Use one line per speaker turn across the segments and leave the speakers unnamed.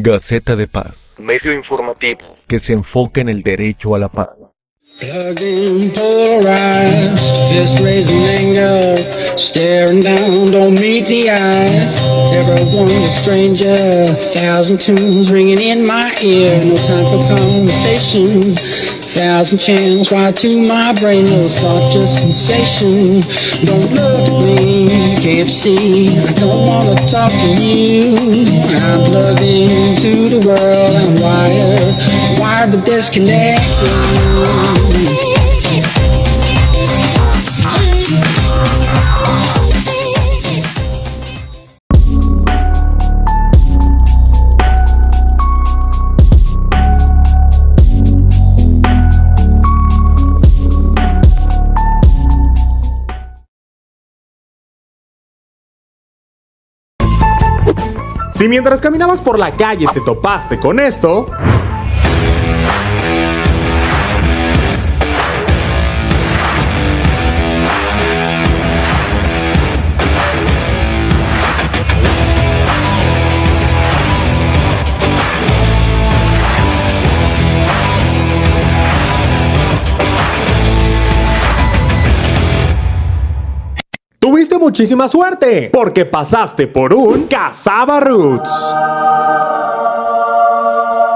Gaceta de Paz,
medio informativo
que se enfoca en el derecho a la paz.
Plugged in, polarized, fist raising anger, staring down, don't meet the eyes. Everyone's a stranger, thousand tunes ringing in my ear. No time for conversation, thousand channels wired to my brain. No thought, just sensation. Don't look at me, can't see. I don't wanna talk to you. I'm plugged into the world, I'm wired but disconnected.
Si mientras caminabas por la calle te topaste con esto, tuviste muchísima suerte, porque pasaste por un Cazabarroots.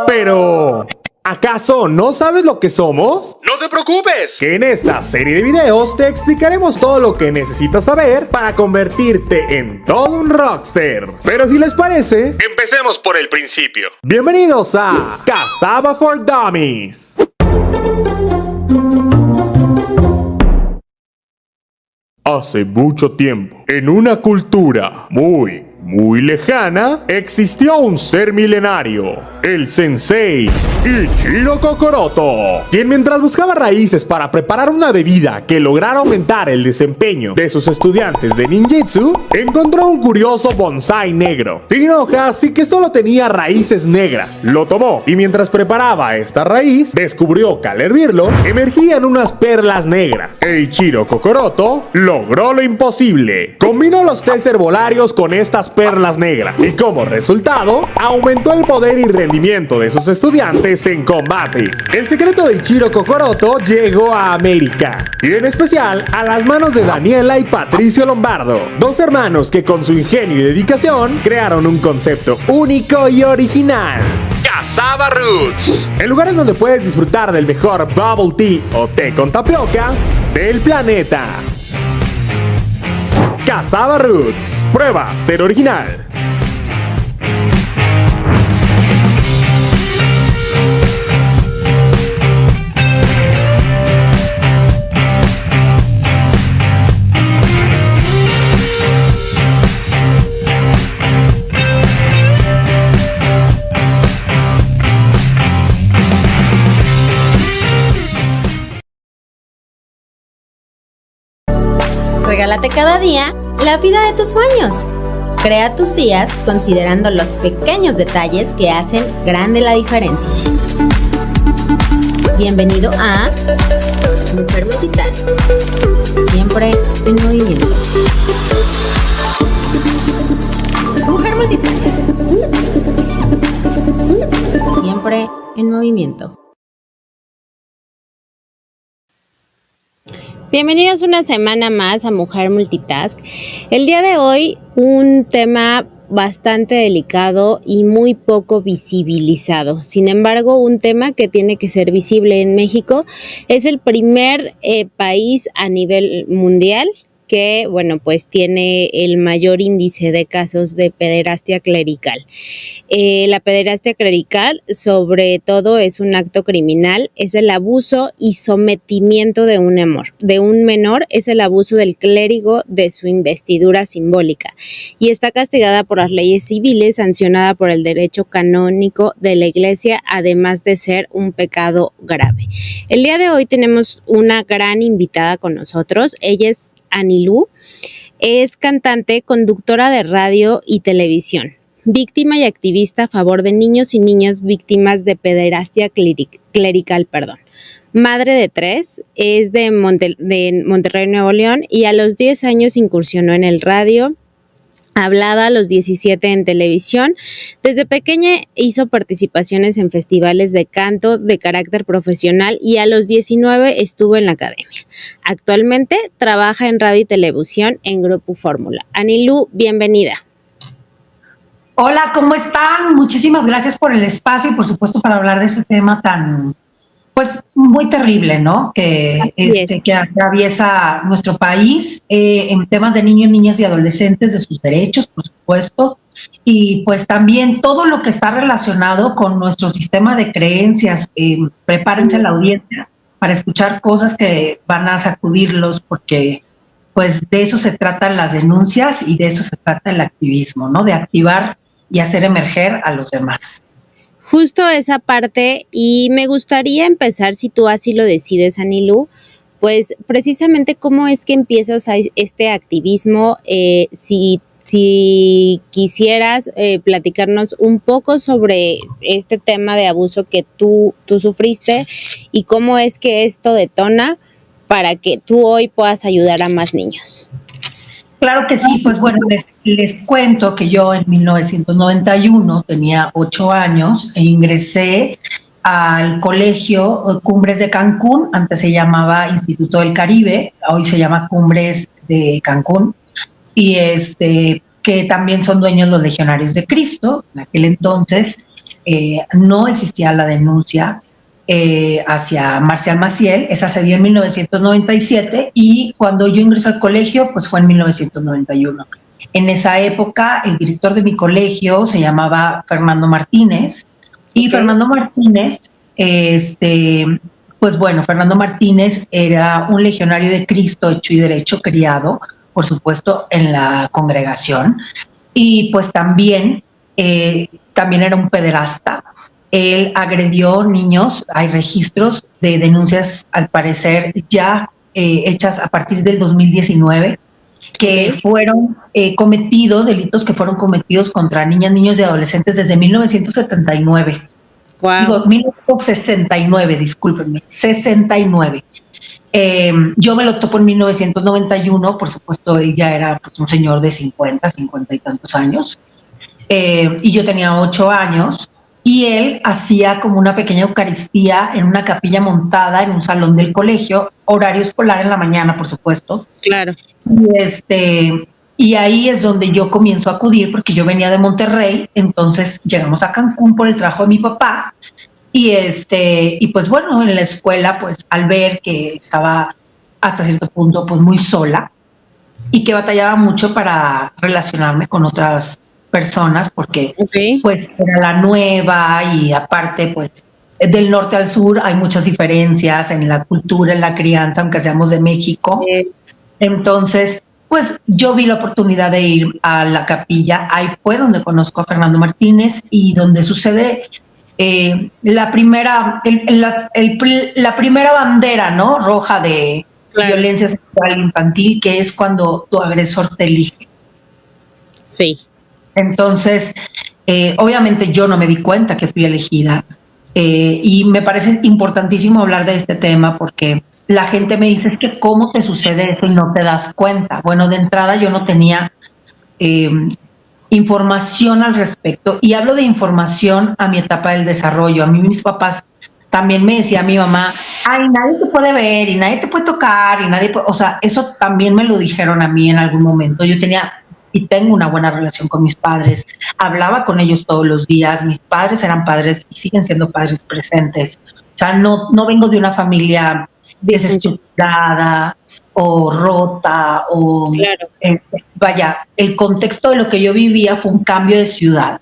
Pero, ¿acaso no sabes lo que somos?
¡No te preocupes!
Que en esta serie de videos te explicaremos todo lo que necesitas saber para convertirte en todo un rockster. Pero si les parece,
Empecemos por el principio.
bienvenidos a Cazaba for Dummies. Hace mucho tiempo, en una cultura muy lejana, existió un ser milenario, el Sensei Ichiro Kokoroto, quien mientras buscaba raíces para preparar una bebida que lograra aumentar el desempeño de sus estudiantes de ninjutsu, encontró un curioso bonsái negro, sin hojas y que solo tenía raíces negras. Lo tomó y mientras preparaba esta raíz, descubrió que al hervirlo, emergían unas perlas negras. E Ichiro Kokoroto logró lo imposible. Combinó los tés herbolarios con estas perlas negras y como resultado, aumentó el poder y rendimiento de sus estudiantes en combate. El secreto de Ichiro Kokoroto llegó a América, y en especial a las manos de Daniela y Patricio Lombardo, dos hermanos que con su ingenio y dedicación crearon un concepto único y original.
Cazabaroots.
En lugares donde puedes disfrutar del mejor bubble tea o té con tapioca del planeta. Cazabaroots. Prueba ser original.
Regálate cada día la vida de tus sueños. Crea tus días considerando los pequeños detalles que hacen grande la diferencia. Bienvenido a Mujer Multitask, siempre en movimiento. Mujer Multitask, siempre en movimiento. Bienvenidos una semana más a Mujer Multitask. El día de hoy un tema bastante delicado y muy poco visibilizado. Sin embargo, un tema que tiene que ser visible en México. Es el primer país a nivel mundial que, bueno, pues tiene el mayor índice de casos de pederastia clerical. La pederastia clerical, sobre todo, es un acto criminal, es el abuso y sometimiento de un menor, es el abuso del clérigo de su investidura simbólica y está castigada por las leyes civiles, sancionada por el derecho canónico de la Iglesia, además de ser un pecado grave. El día de hoy tenemos una gran invitada con nosotros. Ella es Anilú, es cantante, conductora de radio y televisión, víctima y activista a favor de niños y niñas víctimas de pederastia clerical. Madre de 3, es de Monterrey, Nuevo León, y a los 10 años incursionó en el radio, Hablada a los 17 en televisión. Desde pequeña hizo participaciones en festivales de canto de carácter profesional y a los 19 estuvo en la academia. Actualmente trabaja en radio y televisión en Grupo Fórmula. Anilú, bienvenida.
Hola, ¿cómo están? Muchísimas gracias por el espacio y por supuesto para hablar de este tema tan, pues muy terrible, ¿no? Que atraviesa nuestro país en temas de niños, niñas y adolescentes, de sus derechos, por supuesto, y pues también todo lo que está relacionado con nuestro sistema de creencias. Prepárense la audiencia para escuchar cosas que van a sacudirlos, porque pues de eso se tratan las denuncias y de eso se trata el activismo, ¿no? De activar y hacer emerger a los demás.
Justo esa parte, y me gustaría empezar, si tú así lo decides, Anilú, pues precisamente cómo es que empiezas a este activismo, si quisieras platicarnos un poco sobre este tema de abuso que tú sufriste y cómo es que esto detona para que tú hoy puedas ayudar a más niños.
Claro que sí, pues bueno, les cuento que yo en 1991 tenía 8 años e ingresé al colegio Cumbres de Cancún, antes se llamaba Instituto del Caribe, hoy se llama Cumbres de Cancún, y que también son dueños los Legionarios de Cristo. En aquel entonces no existía la denuncia hacia Marcial Maciel. Esa se dio en 1997 y cuando yo ingresé al colegio pues fue en 1991. En esa época el director de mi colegio se llamaba Fernando Martínez y Fernando Martínez, pues bueno, Fernando Martínez era un legionario de Cristo hecho y derecho, criado por supuesto en la congregación, y pues también era un pederasta. Él agredió niños. Hay registros de denuncias, al parecer, ya hechas a partir del 2019, que fueron delitos que fueron cometidos contra niñas, niños y adolescentes desde 1979. Wow. Digo, 1969, discúlpenme, 69. Yo me lo topo en 1991, por supuesto, él ya era pues, un señor de 50 y tantos años, y yo tenía 8 años. Y él hacía como una pequeña Eucaristía en una capilla montada en un salón del colegio, horario escolar en la mañana, por supuesto. Claro. Y ahí es donde yo comienzo a acudir, porque yo venía de Monterrey, entonces llegamos a Cancún por el trabajo de mi papá, y pues bueno, en la escuela, pues al ver que estaba hasta cierto punto pues muy sola y que batallaba mucho para relacionarme con otras personas, porque pues era la nueva, y aparte pues del norte al sur hay muchas diferencias en la cultura, en la crianza, aunque seamos de México. Entonces pues yo vi la oportunidad de ir a la capilla. Ahí fue donde conozco a Fernando Martínez y donde sucede la primera bandera, ¿no?, roja de violencia sexual infantil, que es cuando tu agresor te elige. Sí. Entonces, obviamente yo no me di cuenta que fui elegida, y me parece importantísimo hablar de este tema porque la gente me dice, es que ¿cómo te sucede eso y no te das cuenta? Bueno, de entrada yo no tenía información al respecto, y hablo de información a mi etapa del desarrollo. A mí mis papás también me decía mi mamá, ay, nadie te puede ver y nadie te puede tocar y nadie puede, o sea, eso también me lo dijeron a mí en algún momento. Yo tenía y tengo una buena relación con mis padres, hablaba con ellos todos los días, mis padres eran padres y siguen siendo padres presentes. O sea, no vengo de una familia desestructurada o rota, o vaya, el contexto de lo que yo vivía fue un cambio de ciudad,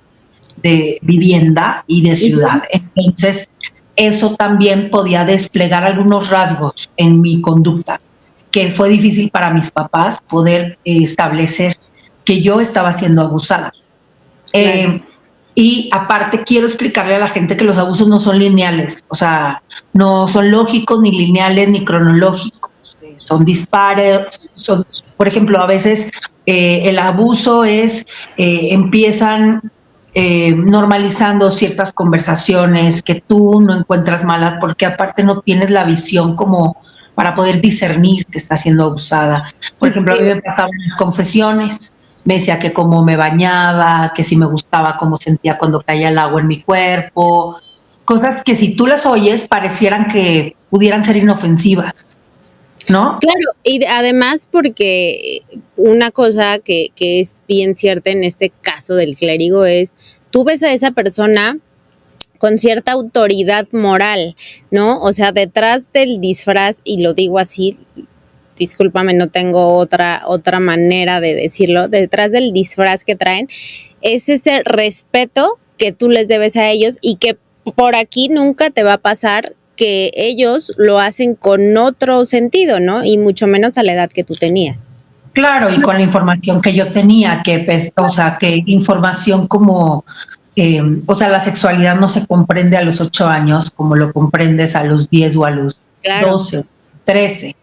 de vivienda y de ciudad. Entonces, eso también podía desplegar algunos rasgos en mi conducta, que fue difícil para mis papás poder establecer que yo estaba siendo abusada. Y aparte quiero explicarle a la gente que los abusos no son lineales, o sea, no son lógicos, ni lineales, ni cronológicos, son dispares. Por ejemplo, a veces el abuso empiezan normalizando ciertas conversaciones que tú no encuentras malas, porque aparte no tienes la visión como para poder discernir que está siendo abusada. Por ejemplo, a mí me pasaban las confesiones. me decía que cómo me bañaba, que si me gustaba cómo sentía cuando caía el agua en mi cuerpo, cosas que si tú las oyes parecieran que pudieran ser inofensivas, ¿no?
Claro, y además porque una cosa que es bien cierta en este caso del clérigo es, tú ves a esa persona con cierta autoridad moral, ¿no? O sea, detrás del disfraz, y lo digo así, discúlpame, no tengo otra manera de decirlo, detrás del disfraz que traen, es ese respeto que tú les debes a ellos y que por aquí nunca te va a pasar que ellos lo hacen con otro sentido, ¿no? Y mucho menos a la edad que tú tenías.
Claro, y con la información que yo tenía, que pues, o sea, que información como, o sea, la sexualidad no se comprende a los 8 años como lo comprendes a los 10 o a los 12, 13.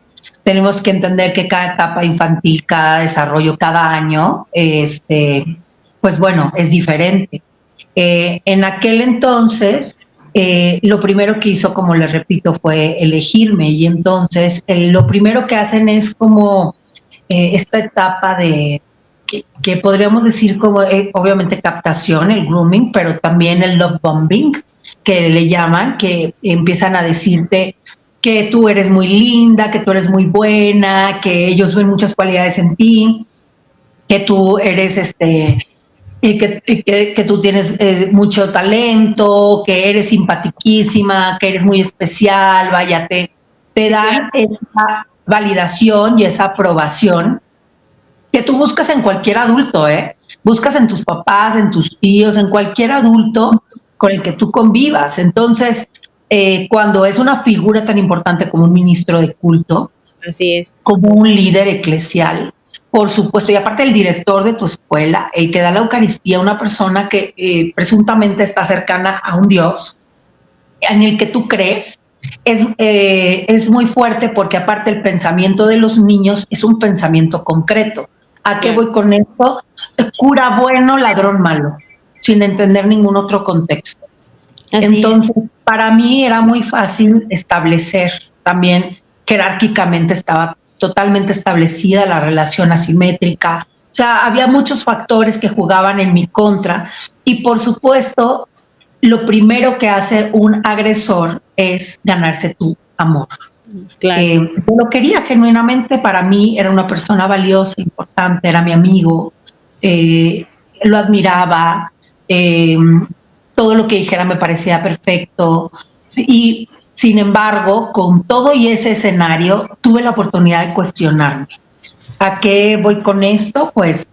Tenemos que entender que cada etapa infantil, cada desarrollo, cada año, pues bueno, es diferente. En aquel entonces, lo primero que hizo, como les repito, fue elegirme, y entonces lo primero que hacen es como esta etapa de que podríamos decir como obviamente captación, el grooming, pero también el love bombing, que le llaman, que empiezan a decirte que tú eres muy linda, que tú eres muy buena, que ellos ven muchas cualidades en ti, que tú eres que tú tienes mucho talento, que eres simpaticísima, que eres muy especial, vaya, te dan esa validación y esa aprobación que tú buscas en cualquier adulto, buscas en tus papás, en tus tíos, en cualquier adulto con el que tú convivas. Entonces, cuando es una figura tan importante como un ministro de culto,
así es,
como un líder eclesial, por supuesto, y aparte el director de tu escuela, el que da la Eucaristía, una persona que presuntamente está cercana a un Dios en el que tú crees, es muy fuerte, porque aparte el pensamiento de los niños es un pensamiento concreto. ¿A qué voy con esto? Cura bueno, ladrón malo, sin entender ningún otro contexto. Así entonces, para mí era muy fácil establecer también, jerárquicamente estaba totalmente establecida la relación asimétrica. O sea, había muchos factores que jugaban en mi contra, y por supuesto, lo primero que hace un agresor es ganarse tu amor.
Claro.
Yo lo quería genuinamente, para mí era una persona valiosa, importante, era mi amigo, lo admiraba, todo lo que dijera me parecía perfecto, y sin embargo, con todo y ese escenario, tuve la oportunidad de cuestionarme. ¿A qué voy con esto? Pues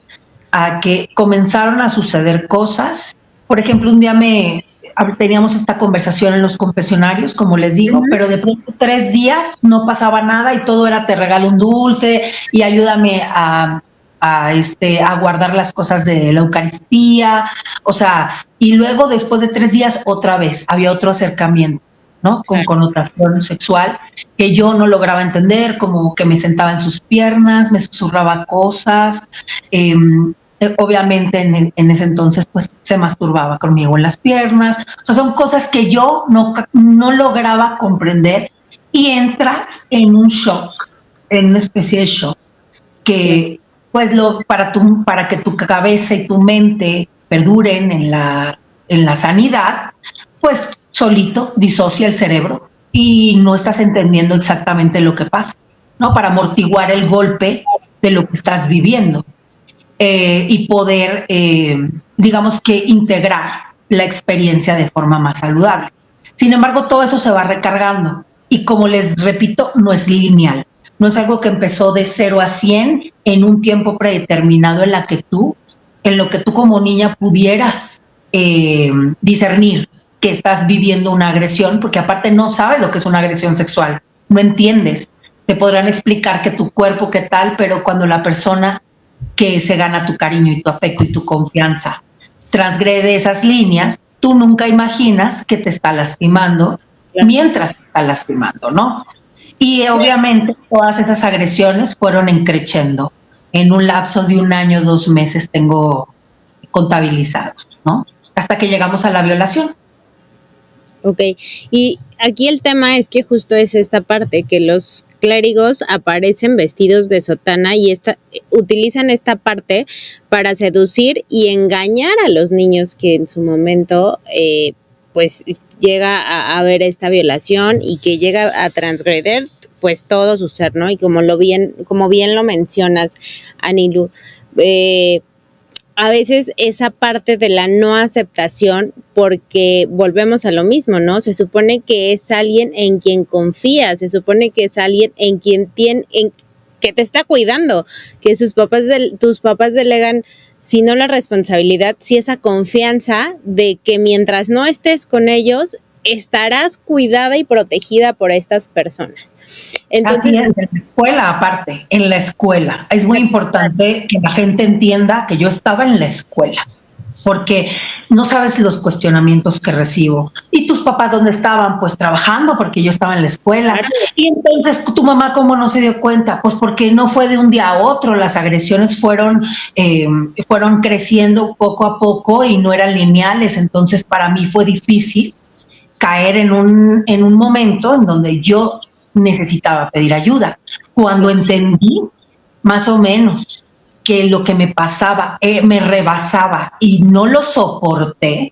a que comenzaron a suceder cosas. Por ejemplo, un día teníamos esta conversación en los confesionarios, como les digo, pero de pronto 3 días no pasaba nada y todo era: te regalo un dulce y ayúdame a guardar las cosas de la Eucaristía. O sea, y luego después de 3 días otra vez había otro acercamiento, ¿no? Con connotación sexual, que yo no lograba entender, como que me sentaba en sus piernas, me susurraba cosas. Obviamente en ese entonces pues se masturbaba conmigo en las piernas. O sea, son cosas que yo no lograba comprender, y entras en un shock, en una especie de shock, que pues para que tu cabeza y tu mente perduren en la sanidad, pues solito disocia el cerebro y no estás entendiendo exactamente lo que pasa, ¿no? Para amortiguar el golpe de lo que estás viviendo. Y poder, digamos que integrar la experiencia de forma más saludable. Sin embargo, todo eso se va recargando, y como les repito, no es lineal, no es algo que empezó de 0 a 100 en un tiempo predeterminado en lo que tú como niña pudieras discernir que estás viviendo una agresión, porque aparte no sabes lo que es una agresión sexual, no entiendes. Te podrán explicar que tu cuerpo, qué tal, pero cuando la persona que se gana tu cariño y tu afecto y tu confianza transgrede esas líneas, tú nunca imaginas que te está lastimando mientras te está lastimando, ¿no? Y obviamente todas esas agresiones fueron creciendo. En un lapso de 1 año, 2 meses tengo contabilizados, ¿no? Hasta que llegamos a la violación.
Ok, y aquí el tema es que justo es esta parte, que los clérigos aparecen vestidos de sotana y utilizan esta parte para seducir y engañar a los niños que en su momento pues llega a ver esta violación y que llega a transgredir pues todo su ser, ¿no? Y como bien lo mencionas, Anilu, a veces esa parte de la no aceptación, porque volvemos a lo mismo, ¿no? Se supone que es alguien en quien confías, se supone que es alguien en quien que te está cuidando, que tus papás delegan, si no la responsabilidad, si esa confianza de que mientras no estés con ellos, estarás cuidada y protegida por estas personas. Entonces,
así es, en la escuela aparte, en la escuela. Es muy importante que la gente entienda que yo estaba en la escuela, porque no sabes los cuestionamientos que recibo. ¿Y tus papás dónde estaban? Pues trabajando, porque yo estaba en la escuela.
Claro.
Y entonces, ¿tu mamá cómo no se dio cuenta? Pues porque no fue de un día a otro, las agresiones fueron creciendo poco a poco y no eran lineales. Entonces, para mí fue difícil caer en un momento en donde yo necesitaba pedir ayuda. Cuando entendí más o menos que lo que me pasaba me rebasaba y no lo soporté,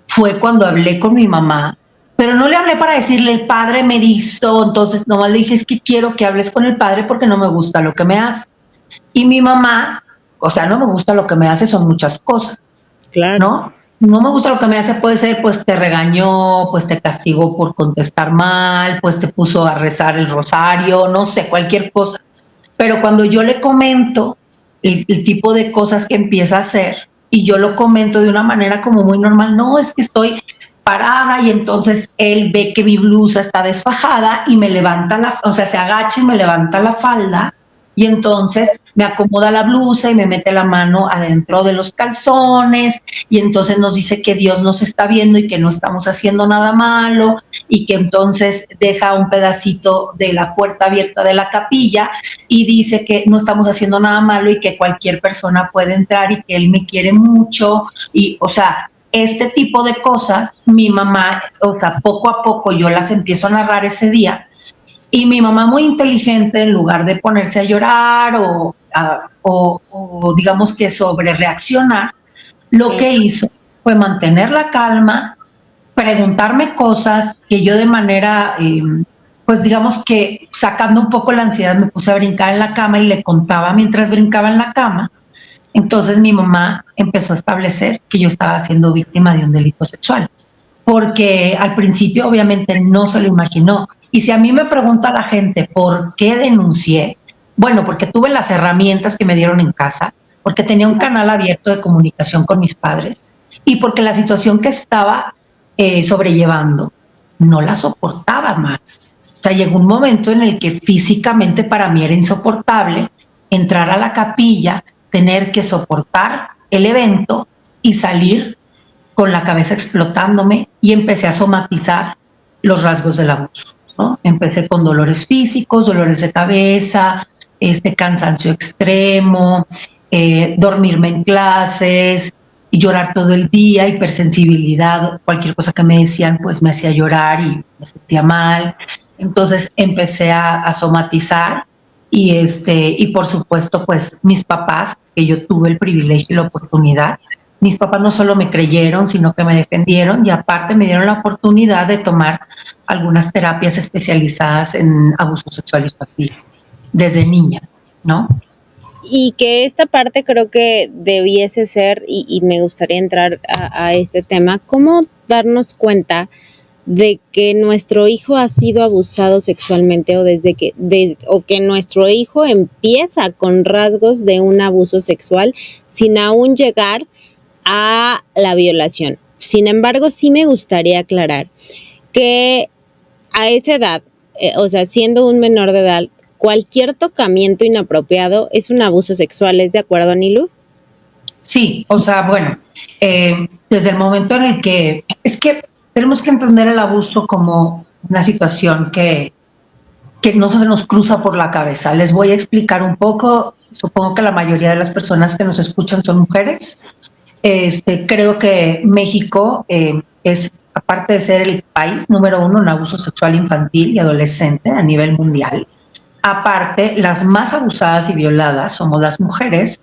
fue cuando hablé con mi mamá, pero no le hablé para decirle el padre me hizo, entonces nomás le dije es que quiero que hables con el padre porque no me gusta lo que me hace. Y mi mamá, o sea, no me gusta lo que me hace, son muchas cosas,
claro,
¿no? No me gusta lo que me hace, puede ser, pues te regañó, pues te castigó por contestar mal, pues te puso a rezar el rosario, no sé, cualquier cosa. Pero cuando yo le comento el tipo de cosas que empieza a hacer, y yo lo comento de una manera como muy normal, no, es que estoy parada y entonces él ve que mi blusa está desfajada y me levanta se agacha y me levanta la falda y entonces me acomoda la blusa y me mete la mano adentro de los calzones y entonces nos dice que Dios nos está viendo y que no estamos haciendo nada malo y que entonces deja un pedacito de la puerta abierta de la capilla y dice que no estamos haciendo nada malo y que cualquier persona puede entrar y que él me quiere mucho y, o sea, este tipo de cosas, mi mamá, o sea, poco a poco yo las empiezo a narrar ese día. Y mi mamá muy inteligente, en lugar de ponerse a llorar o digamos que sobre reaccionar, lo que hizo fue mantener la calma, preguntarme cosas que yo de manera, pues digamos que sacando un poco la ansiedad me puse a brincar en la cama y le contaba mientras brincaba en la cama. Entonces mi mamá empezó a establecer que yo estaba siendo víctima de un delito sexual, porque al principio obviamente no se lo imaginó. Y si a mí me pregunta la gente por qué denuncié, bueno, porque tuve las herramientas que me dieron en casa, porque tenía un canal abierto de comunicación con mis padres y porque la situación que estaba sobrellevando no la soportaba más. O sea, llegó un momento en el que físicamente para mí era insoportable entrar a la capilla, tener que soportar el evento y salir con la cabeza explotándome y empecé a somatizar los rasgos del abuso, ¿no? Empecé con dolores físicos, dolores de cabeza, cansancio extremo, dormirme en clases, y llorar todo el día, hipersensibilidad, cualquier cosa que me decían pues me hacía llorar y me sentía mal. Entonces empecé a somatizar y por supuesto pues mis papás, que yo tuve el privilegio y la oportunidad, mis papás no solo me creyeron, sino que me defendieron y aparte me dieron la oportunidad de tomar algunas terapias especializadas en abuso sexual infantil desde niña, ¿no?
Y que esta parte creo que debiese ser, y me gustaría entrar a este tema, cómo darnos cuenta de que nuestro hijo ha sido abusado sexualmente o que nuestro hijo empieza con rasgos de un abuso sexual sin aún llegar a la violación. Sin embargo, sí me gustaría aclarar que a esa edad, o sea, siendo un menor de edad, cualquier tocamiento inapropiado es un abuso sexual, ¿es de acuerdo, Anilu? Sí,
o sea, bueno, desde el momento en el que... Es que tenemos que entender el abuso como una situación que no se nos cruza por la cabeza. Les voy a explicar un poco. Supongo que la mayoría de las personas que nos escuchan son mujeres. Creo que México es, aparte de ser el país número 1 en abuso sexual infantil y adolescente a nivel mundial, Aparte, las más abusadas y violadas somos las mujeres,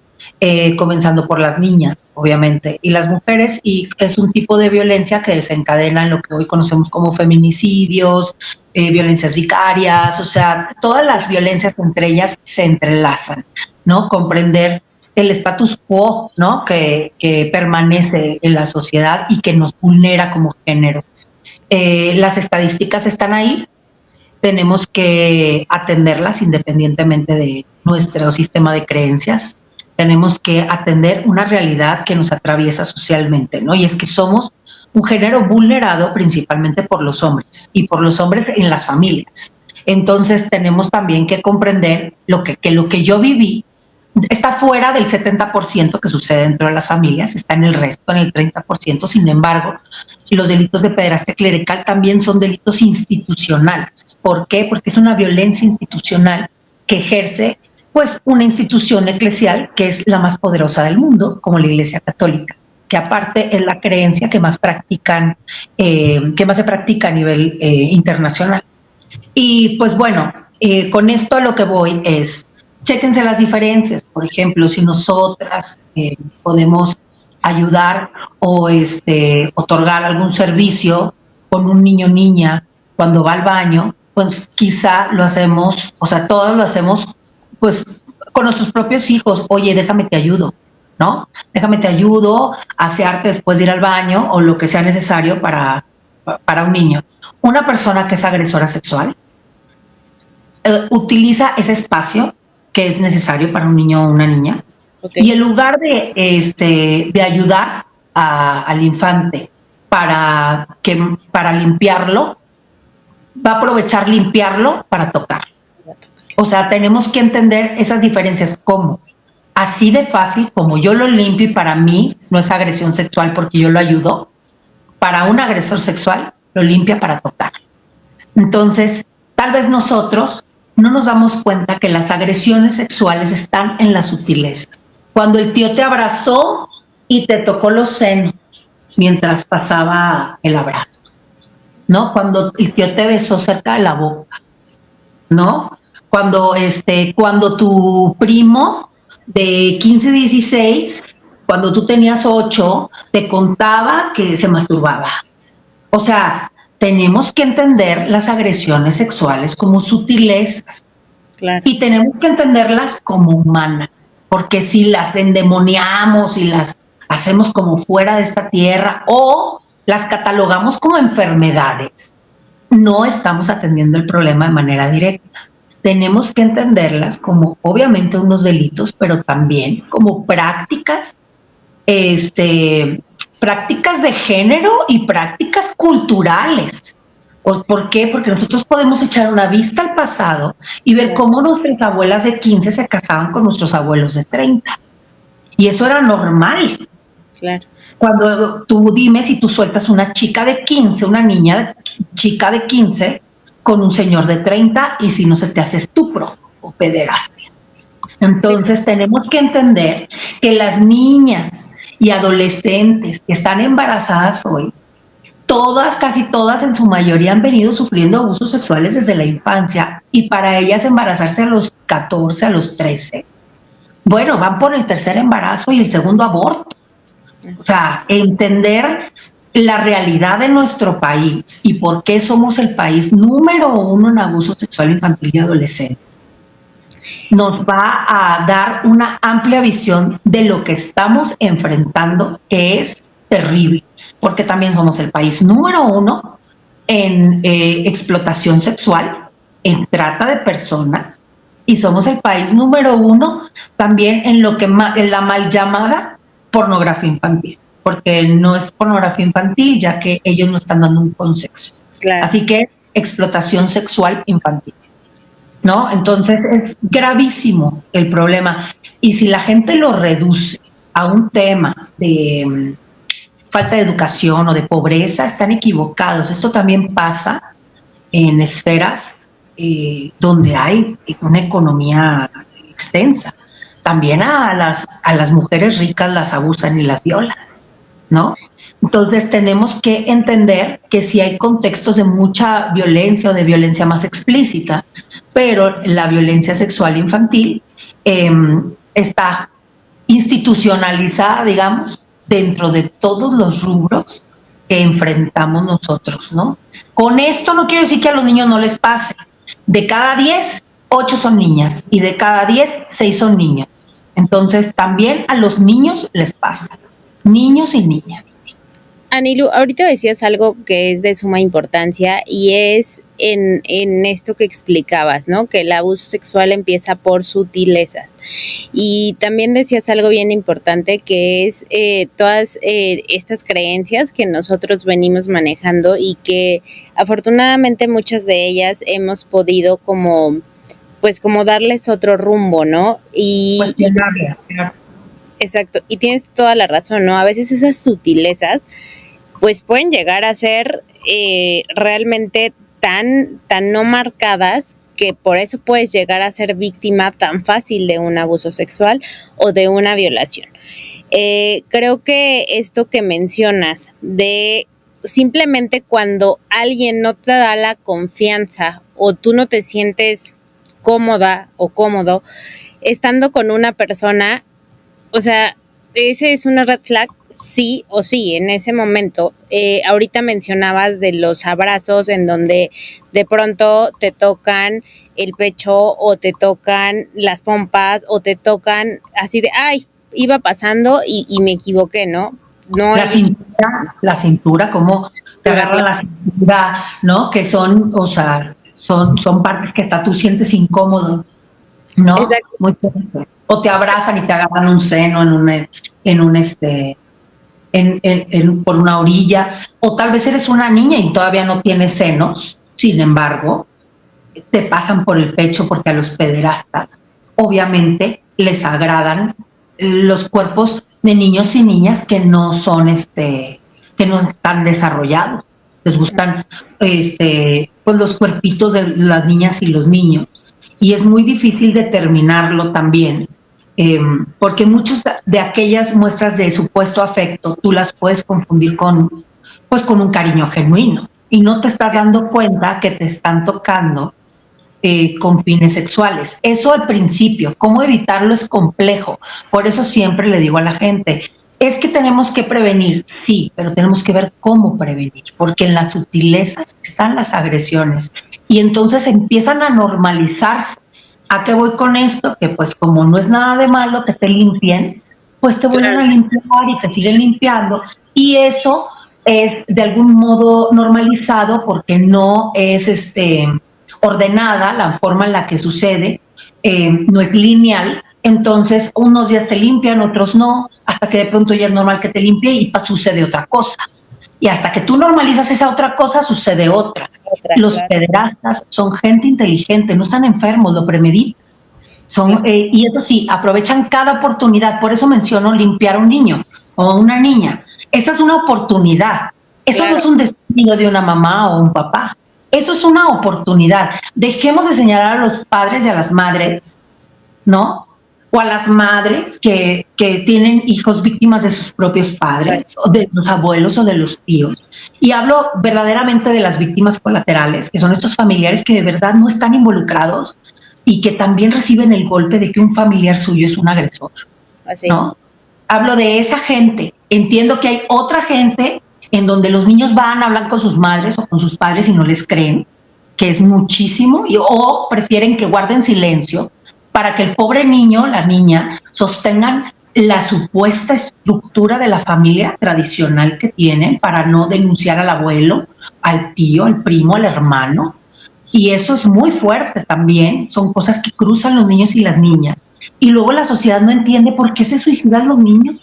comenzando por las niñas, obviamente, y las mujeres, y es un tipo de violencia que desencadena en lo que hoy conocemos como feminicidios, violencias vicarias, o sea, todas las violencias entre ellas se entrelazan, ¿no? Comprender el status quo, ¿no? Que permanece en la sociedad y que nos vulnera como género. Las estadísticas están ahí, tenemos que atenderlas independientemente de nuestro sistema de creencias. Tenemos que atender una realidad que nos atraviesa socialmente, ¿no? Y es que somos un género vulnerado principalmente por los hombres y por los hombres en las familias. Entonces tenemos también que comprender que lo que yo viví está fuera del 70% que sucede dentro de las familias, está en el resto, en el 30%. Sin embargo, los delitos de pederastia clerical también son delitos institucionales. ¿Por qué? Porque es una violencia institucional que ejerce pues una institución eclesial que es la más poderosa del mundo, como la Iglesia Católica, que aparte es la creencia que más se practica a nivel internacional. Y pues bueno, con esto a lo que voy es, chéquense las diferencias. Por ejemplo, si nosotras podemos ayudar o otorgar algún servicio con un niño o niña cuando va al baño, pues quizá lo hacemos, o sea, todos lo hacemos pues con nuestros propios hijos. Oye, déjame te ayudo, ¿no? Déjame te ayudo a asearte después de ir al baño o lo que sea necesario para un niño. Una persona que es agresora sexual utiliza ese espacio que es necesario para un niño o una niña, okay, y en lugar de ayudar al infante para limpiarlo, va a aprovechar limpiarlo para tocarlo. O sea, tenemos que entender esas diferencias. ¿Cómo? Así de fácil como yo lo limpio y para mí no es agresión sexual porque yo lo ayudo, para un agresor sexual lo limpia para tocar. Entonces, tal vez nosotros no nos damos cuenta que las agresiones sexuales están en las sutilezas. Cuando el tío te abrazó y te tocó los senos mientras pasaba el abrazo, ¿no? Cuando el tío te besó cerca de la boca, ¿no? Cuando tu primo de 15, 16, cuando tú tenías 8, te contaba que se masturbaba. O sea, tenemos que entender las agresiones sexuales como sutilezas. Claro. Y tenemos que entenderlas como humanas, porque si las endemoniamos y las hacemos como fuera de esta tierra o las catalogamos como enfermedades, no estamos atendiendo el problema de manera directa. Tenemos que entenderlas como obviamente unos delitos, pero también como prácticas, prácticas de género y prácticas culturales. ¿Por qué? Porque nosotros podemos echar una vista al pasado y ver cómo nuestras abuelas de 15 se casaban con nuestros abuelos de 30. Y eso era normal. Claro. Cuando tú dime si tú sueltas una chica de 15, una chica de 15, con un señor de 30 y si no se te hace estupro o pederastia. Entonces tenemos que entender que las niñas y adolescentes que están embarazadas hoy, casi todas en su mayoría han venido sufriendo abusos sexuales desde la infancia y para ellas embarazarse a los 14, a los 13, bueno, van por el tercer embarazo y el segundo aborto. O sea, entender la realidad de nuestro país y por qué somos el país número 1 en abuso sexual infantil y adolescente nos va a dar una amplia visión de lo que estamos enfrentando, que es terrible, porque también somos el país número 1 en explotación sexual, en trata de personas, y somos el país número 1 también en la mal llamada pornografía infantil, porque no es pornografía infantil, ya que ellos no están dando un consenso. Claro. Así que explotación sexual infantil, ¿no? Entonces es gravísimo el problema. Y si la gente lo reduce a un tema de falta de educación o de pobreza, están equivocados. Esto también pasa en esferas donde hay una economía extensa. También a las mujeres ricas las abusan y las violan, ¿no? Entonces tenemos que entender que sí hay contextos de mucha violencia o de violencia más explícita, pero la violencia sexual infantil está institucionalizada, digamos, dentro de todos los rubros que enfrentamos nosotros, ¿no? Con esto no quiero decir que a los niños no les pase. De cada 10, 8 son niñas, y de cada 10, 6 son niños. Entonces, también a los niños les pasa, niños y niñas.
Anilu, ahorita decías algo que es de suma importancia y es en esto que explicabas, ¿no? Que el abuso sexual empieza por sutilezas. Y también decías algo bien importante que es todas estas creencias que nosotros venimos manejando y que afortunadamente muchas de ellas hemos podido como darles otro rumbo, ¿no? Exacto, y tienes toda la razón, ¿no? A veces esas sutilezas pues pueden llegar a ser realmente tan no marcadas que por eso puedes llegar a ser víctima tan fácil de un abuso sexual o de una violación. Creo que esto que mencionas de simplemente cuando alguien no te da la confianza o tú no te sientes cómoda o cómodo estando con una persona, o sea, ese es una red flag sí o sí en ese momento. Ahorita mencionabas de los abrazos en donde de pronto te tocan el pecho o te tocan las pompas o te tocan así de, ay, iba pasando y me equivoqué, ¿no? No
la cintura, como te agarra la cintura, ¿no? Que son, o sea, son partes que hasta tú sientes incómodo, ¿no?
Exacto.
Muy fuerte. O te abrazan y te agarran un seno por una orilla, o tal vez eres una niña y todavía no tienes senos, sin embargo, te pasan por el pecho porque a los pederastas obviamente les agradan los cuerpos de niños y niñas que no son que no están desarrollados. Les gustan pues los cuerpitos de las niñas y los niños, y es muy difícil determinarlo también. Porque muchas de aquellas muestras de supuesto afecto tú las puedes confundir con un cariño genuino y no te estás dando cuenta que te están tocando con fines sexuales. Eso al principio, cómo evitarlo es complejo. Por eso siempre le digo a la gente, es que tenemos que prevenir, sí, pero tenemos que ver cómo prevenir, porque en las sutilezas están las agresiones y entonces empiezan a normalizarse. ¿A qué voy con esto? Que pues como no es nada de malo que te limpien, pues te vuelven a limpiar y te siguen limpiando, y eso es de algún modo normalizado porque no es ordenada la forma en la que sucede, no es lineal. Entonces unos días te limpian, otros no, hasta que de pronto ya es normal que te limpie y sucede otra cosa. Y hasta que tú normalizas esa otra cosa, sucede otra. Los pederastas son gente inteligente, no están enfermos, lo premeditan. Y eso sí, aprovechan cada oportunidad. Por eso menciono limpiar a un niño o a una niña. Esa es una oportunidad. Eso no es un destino de una mamá o un papá. Eso es una oportunidad. Dejemos de señalar a los padres y a las madres, ¿no? O a las madres que tienen hijos víctimas de sus propios padres, o de los abuelos o de los tíos. Y hablo verdaderamente de las víctimas colaterales, que son estos familiares que de verdad no están involucrados y que también reciben el golpe de que un familiar suyo es un agresor. Así ¿no? Hablo de esa gente. Entiendo que hay otra gente en donde los niños van, hablan con sus madres o con sus padres y no les creen, que es muchísimo, o prefieren que guarden silencio para que el pobre niño, la niña, sostengan la supuesta estructura de la familia tradicional que tienen para no denunciar al abuelo, al tío, al primo, al hermano. Y eso es muy fuerte también, son cosas que cruzan los niños y las niñas. Y luego la sociedad no entiende por qué se suicidan los niños,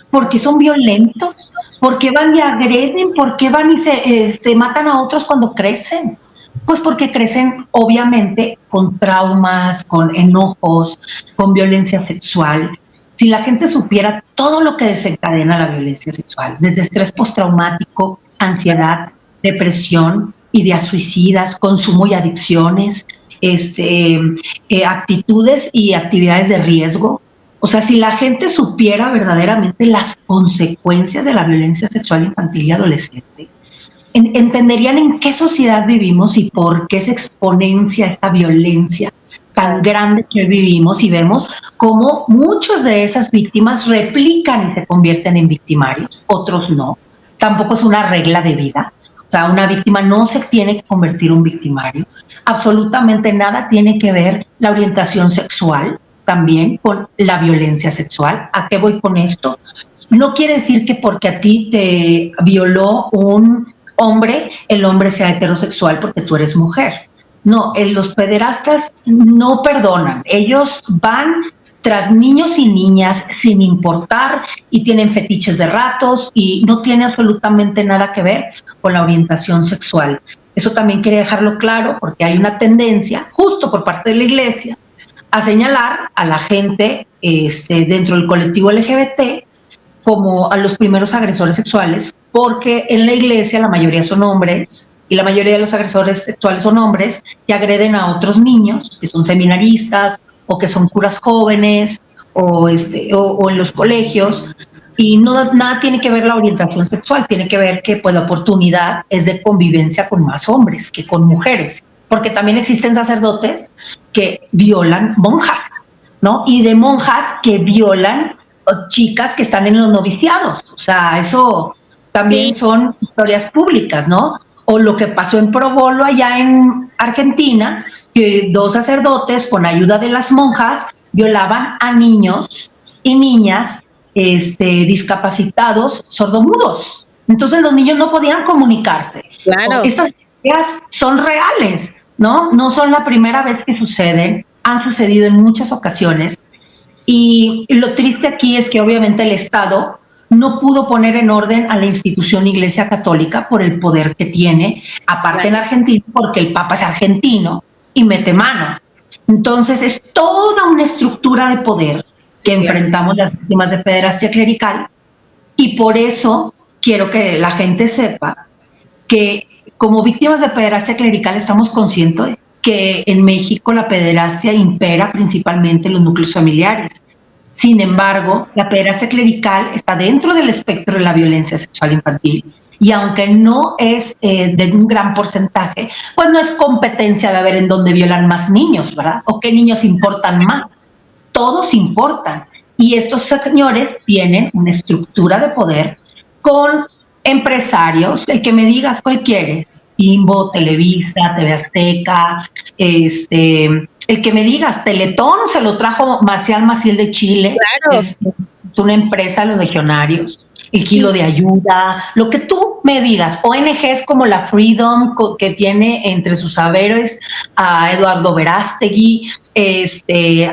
por qué son violentos, por qué van y agreden, por qué van y se matan a otros cuando crecen. Pues porque crecen obviamente con traumas, con enojos, con violencia sexual. Si la gente supiera todo lo que desencadena la violencia sexual, desde estrés postraumático, ansiedad, depresión, ideas suicidas, consumo y adicciones, actitudes y actividades de riesgo. O sea, si la gente supiera verdaderamente las consecuencias de la violencia sexual infantil y adolescente, entenderían en qué sociedad vivimos y por qué se exponencia esta violencia tan grande que vivimos, y vemos cómo muchas de esas víctimas replican y se convierten en victimarios, otros no. Tampoco es una regla de vida. O sea, una víctima no se tiene que convertir en un victimario. Absolutamente nada tiene que ver la orientación sexual también con la violencia sexual. ¿A qué voy con esto? No quiere decir que porque a ti te violó un hombre, el hombre sea heterosexual porque tú eres mujer. No, los pederastas no perdonan. Ellos van tras niños y niñas sin importar, y tienen fetiches de ratos y no tiene absolutamente nada que ver con la orientación sexual. Eso también quería dejarlo claro, porque hay una tendencia, justo por parte de la Iglesia, a señalar a la gente dentro del colectivo LGBT como a los primeros agresores sexuales, porque en la Iglesia la mayoría son hombres, y la mayoría de los agresores sexuales son hombres que agreden a otros niños, que son seminaristas o que son curas jóvenes o en los colegios, y nada tiene que ver la orientación sexual, tiene que ver que pues la oportunidad es de convivencia con más hombres que con mujeres, porque también existen sacerdotes que violan monjas, ¿no? Y de monjas que violan chicas que están en los noviciados. O sea, eso también son historias públicas, ¿no? O lo que pasó en Probolo allá en Argentina, que 2 sacerdotes con ayuda de las monjas violaban a niños y niñas discapacitados sordomudos. Entonces los niños no podían comunicarse.
Claro.
Estas ideas son reales, ¿no? No son la primera vez que suceden, han sucedido en muchas ocasiones. Y lo triste aquí es que obviamente el Estado no pudo poner en orden a la institución Iglesia Católica por el poder que tiene, aparte en Argentina, porque el Papa es argentino y mete mano. Entonces es toda una estructura de poder que enfrentamos las víctimas de pederastia clerical, y por eso quiero que la gente sepa que como víctimas de pederastia clerical estamos conscientes que en México la pederastia impera principalmente en los núcleos familiares. Sin embargo, la pederastia clerical está dentro del espectro de la violencia sexual infantil, y aunque no es de un gran porcentaje, pues no es competencia de ver en dónde violan más niños, ¿verdad? O qué niños importan más. Todos importan. Y estos señores tienen una estructura de poder con empresarios, el que me digas cuál quieres, Bimbo, Televisa, TV Azteca, el que me digas, Teletón se lo trajo Marcial Maciel de Chile,
claro.
es una empresa, los legionarios, el kilo de ayuda, lo que tú me digas, ONGs como la Freedom, que tiene entre sus haberes a Eduardo Verástegui,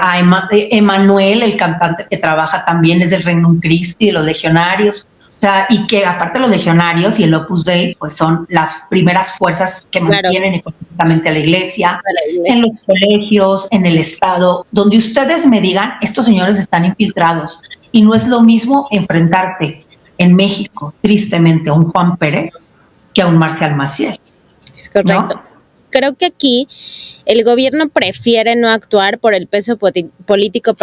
a Emanuel, el cantante que trabaja también es del Regnum Christi, de los legionarios. O sea, y que aparte los legionarios y el Opus Dei pues son las primeras fuerzas que mantienen económicamente a la iglesia, en los colegios, en el Estado, donde ustedes me digan, estos señores están infiltrados. Y no es lo mismo enfrentarte en México, tristemente, a un Juan Pérez que a un Marcial Maciel.
Es correcto. ¿No? Creo que aquí el gobierno prefiere no actuar por el peso político,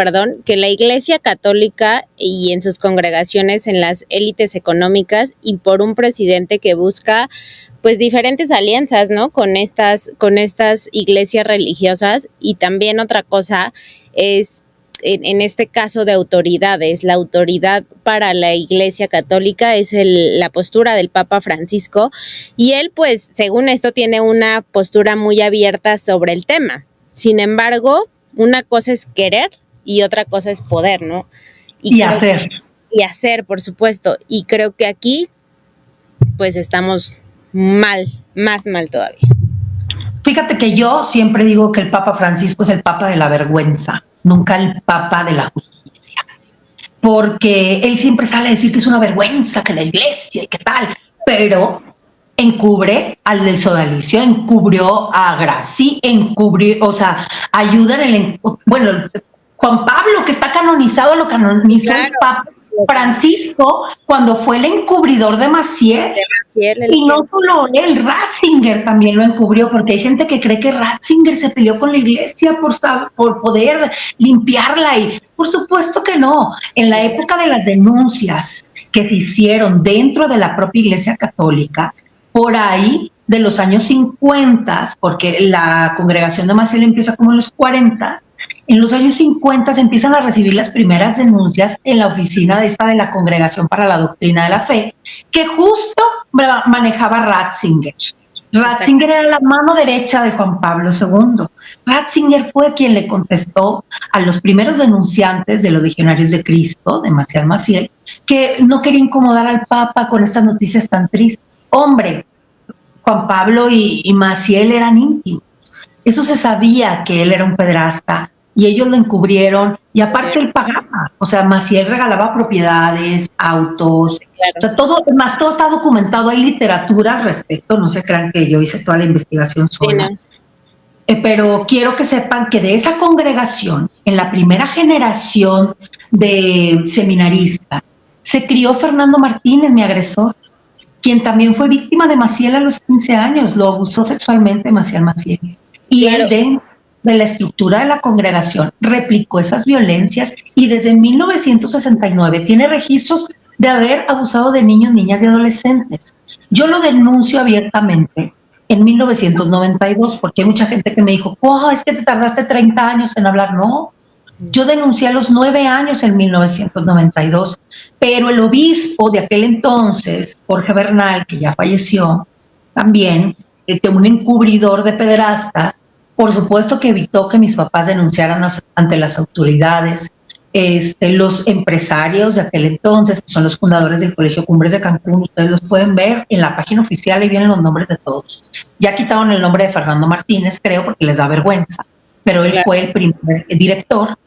que la Iglesia Católica y en sus congregaciones en las élites económicas, y por un presidente que busca pues diferentes alianzas, ¿no? Con estas iglesias religiosas. Y también otra cosa es en este caso de autoridades. La autoridad para la Iglesia Católica es la postura del Papa Francisco, y él pues según esto tiene una postura muy abierta sobre el tema. Sin embargo, una cosa es querer y otra cosa es poder, ¿no?
Y hacer.
Y hacer, por supuesto. Y creo que aquí pues estamos mal, más mal todavía.
Fíjate que yo siempre digo que el Papa Francisco es el Papa de la vergüenza, nunca el Papa de la justicia, porque él siempre sale a decir que es una vergüenza, que la iglesia y qué tal, pero encubre al del sodalicio, encubrió a Graci, ayuda en Juan Pablo, que está canonizado, lo canonizó el Papa Francisco cuando fue el encubridor de Maciel. Y no solo él, Ratzinger también lo encubrió, porque hay gente que cree que Ratzinger se peleó con la iglesia por poder limpiarla, y por supuesto que no. En la época de las denuncias que se hicieron dentro de la propia Iglesia Católica, por ahí de los años 50, porque la congregación de Maciel empieza como en los 40, en los años 50 se empiezan a recibir las primeras denuncias en la oficina de la Congregación para la Doctrina de la Fe, que justo manejaba Ratzinger. Ratzinger era la mano derecha de Juan Pablo II. Ratzinger fue quien le contestó a los primeros denunciantes de los Legionarios de Cristo, de Marcial Maciel, que no quería incomodar al Papa con estas noticias tan tristes. Hombre, Juan Pablo y Maciel eran íntimos. Eso se sabía, que él era un pederasta, y ellos lo encubrieron, y aparte él pagaba. O sea, Maciel regalaba propiedades, autos, o sea, todo está documentado. Hay literatura al respecto, no se crean que yo hice toda la investigación sola. Pero quiero que sepan que de esa congregación, en la primera generación de seminaristas, se crió Fernando Martínez, mi agresor, quien también fue víctima de Maciel a los 15 años, lo abusó sexualmente Maciel. Y él, de la estructura de la congregación, replicó esas violencias, y desde 1969 tiene registros de haber abusado de niños, niñas y adolescentes. Yo lo denuncio abiertamente en 1992, porque hay mucha gente que me dijo, es que te tardaste 30 años en hablar. No, yo denuncié a los 9 años en 1992, pero el obispo de aquel entonces, Jorge Bernal, que ya falleció también, un encubridor de pederastas, por supuesto que evitó que mis papás denunciaran ante las autoridades. Los empresarios de aquel entonces, que son los fundadores del Colegio Cumbres de Cancún, ustedes los pueden ver en la página oficial, ahí vienen los nombres de todos. Ya quitaron el nombre de Fernando Martínez, creo, porque les da vergüenza, pero él fue el primer director.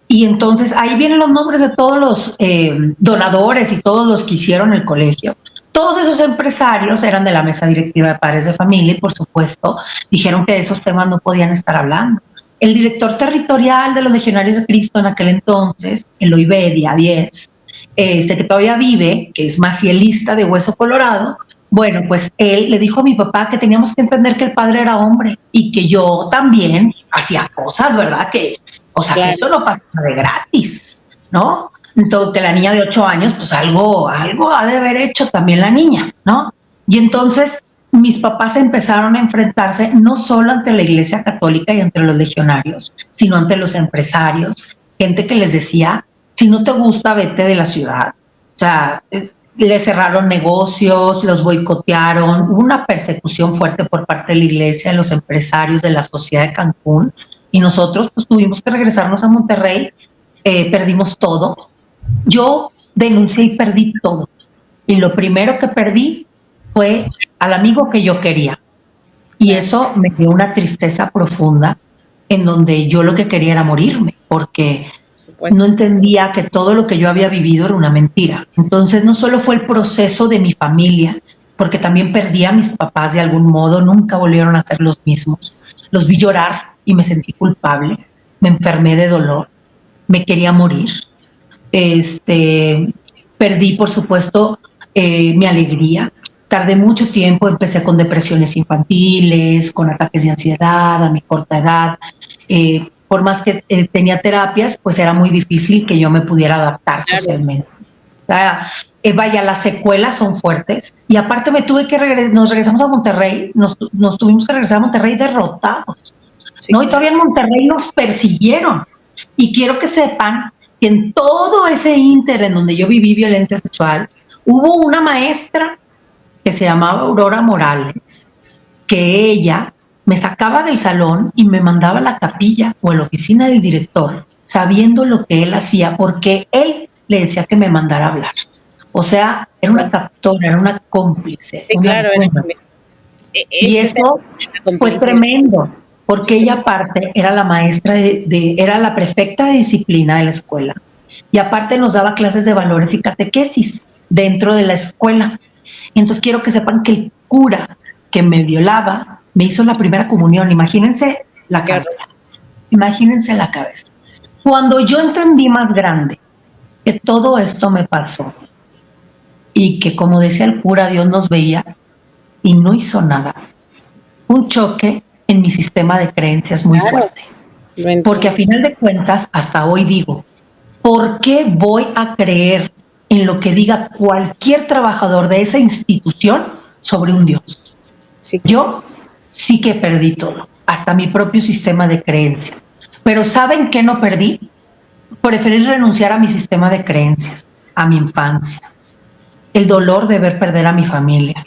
Y entonces ahí vienen los nombres de todos los donadores y todos los que hicieron el colegio. Todos esos empresarios eran de la mesa directiva de padres de familia, y por supuesto dijeron que de esos temas no podían estar hablando. El director territorial de los Legionarios de Cristo en aquel entonces, Eloy Bedia 10, que todavía vive, que es macielista de Hueso Colorado, bueno, pues él le dijo a mi papá que teníamos que entender que el padre era hombre y que yo también hacía cosas, ¿verdad? Que esto no pasa de gratis, ¿no? Entonces, que la niña de 8 años, pues algo ha de haber hecho también la niña, ¿no? Y entonces mis papás empezaron a enfrentarse no solo ante la Iglesia Católica y ante los legionarios, sino ante los empresarios, gente que les decía, si no te gusta, vete de la ciudad. O sea, le cerraron negocios, los boicotearon, hubo una persecución fuerte por parte de la Iglesia, de los empresarios, de la sociedad de Cancún, y nosotros pues tuvimos que regresarnos a Monterrey, perdimos todo. Yo denuncié y perdí todo, y lo primero que perdí fue al amigo que yo quería, y eso me dio una tristeza profunda, en donde yo lo que quería era morirme, porque no entendía que todo lo que yo había vivido era una mentira. Entonces no solo fue el proceso de mi familia, porque también perdí a mis papás de algún modo, nunca volvieron a ser los mismos. Los vi llorar y me sentí culpable, me enfermé de dolor, me quería morir. Perdí, por supuesto, mi alegría. Tardé mucho tiempo, empecé con depresiones infantiles, con ataques de ansiedad a mi corta edad. Por más que tenía terapias, pues era muy difícil que yo me pudiera adaptar socialmente. O sea, vaya, las secuelas son fuertes. Y aparte nos regresamos a Monterrey, nos tuvimos que regresar a Monterrey derrotados, ¿no? Y todavía en Monterrey nos persiguieron. Y quiero que sepan que en todo ese ínter en donde yo viví violencia sexual, hubo una maestra que se llamaba Aurora Morales, que ella me sacaba del salón y me mandaba a la capilla o a la oficina del director, sabiendo lo que él hacía, porque él le decía que me mandara a hablar. O sea, era una captora, era una cómplice.
Sí, claro.
Y eso fue tremendo, porque ella aparte era la maestra era la prefecta de disciplina de la escuela, y aparte nos daba clases de valores y catequesis dentro de la escuela. Y entonces quiero que sepan que el cura que me violaba me hizo la primera comunión. Imagínense la cabeza. Imagínense la cabeza. Cuando yo entendí más grande que todo esto me pasó y que, como decía el cura, Dios nos veía y no hizo nada, un choque en mi sistema de creencias muy fuerte. Porque a final de cuentas, hasta hoy digo, ¿por qué voy a creer en lo que diga cualquier trabajador de esa institución sobre un Dios.
Sí.
Yo sí que perdí todo, hasta mi propio sistema de creencias. Pero ¿saben qué no perdí? Preferí renunciar a mi sistema de creencias, a mi infancia. El dolor de ver perder a mi familia.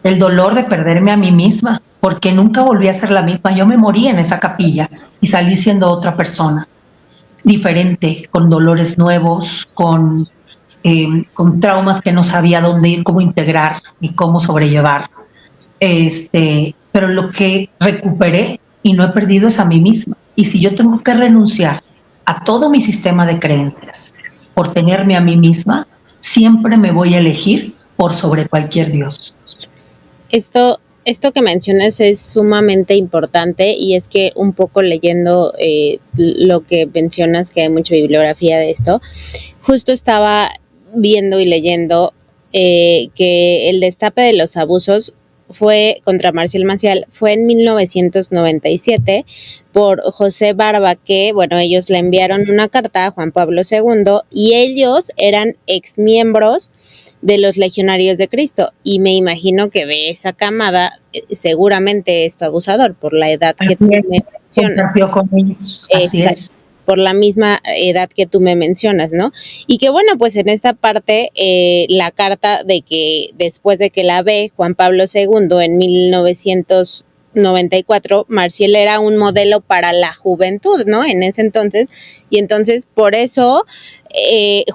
El dolor de perderme a mí misma, porque nunca volví a ser la misma. Yo me morí en esa capilla y salí siendo otra persona, diferente, con dolores nuevos, con traumas que no sabía dónde ir, cómo integrar y cómo sobrellevar. Pero lo que recuperé y no he perdido es a mí misma. Y si yo tengo que renunciar a todo mi sistema de creencias por tenerme a mí misma, siempre me voy a elegir por sobre cualquier Dios.
Esto que mencionas es sumamente importante, y es que un poco leyendo lo que mencionas, que hay mucha bibliografía de esto, justo estaba viendo y leyendo que el destape de los abusos fue contra Marcial Maciel fue en 1997 por José Barba, que bueno, ellos le enviaron una carta a Juan Pablo II y ellos eran exmiembros de los Legionarios de Cristo, y me imagino que de esa camada seguramente es tu abusador por la edad que tú me mencionas.
Compartió con ellos. Así es.
Por la misma edad que tú me mencionas, ¿no? Y que bueno, pues en esta parte, la carta de que después de que la ve Juan Pablo II en 1994, Marcial era un modelo para la juventud, ¿no? En ese entonces, y entonces por eso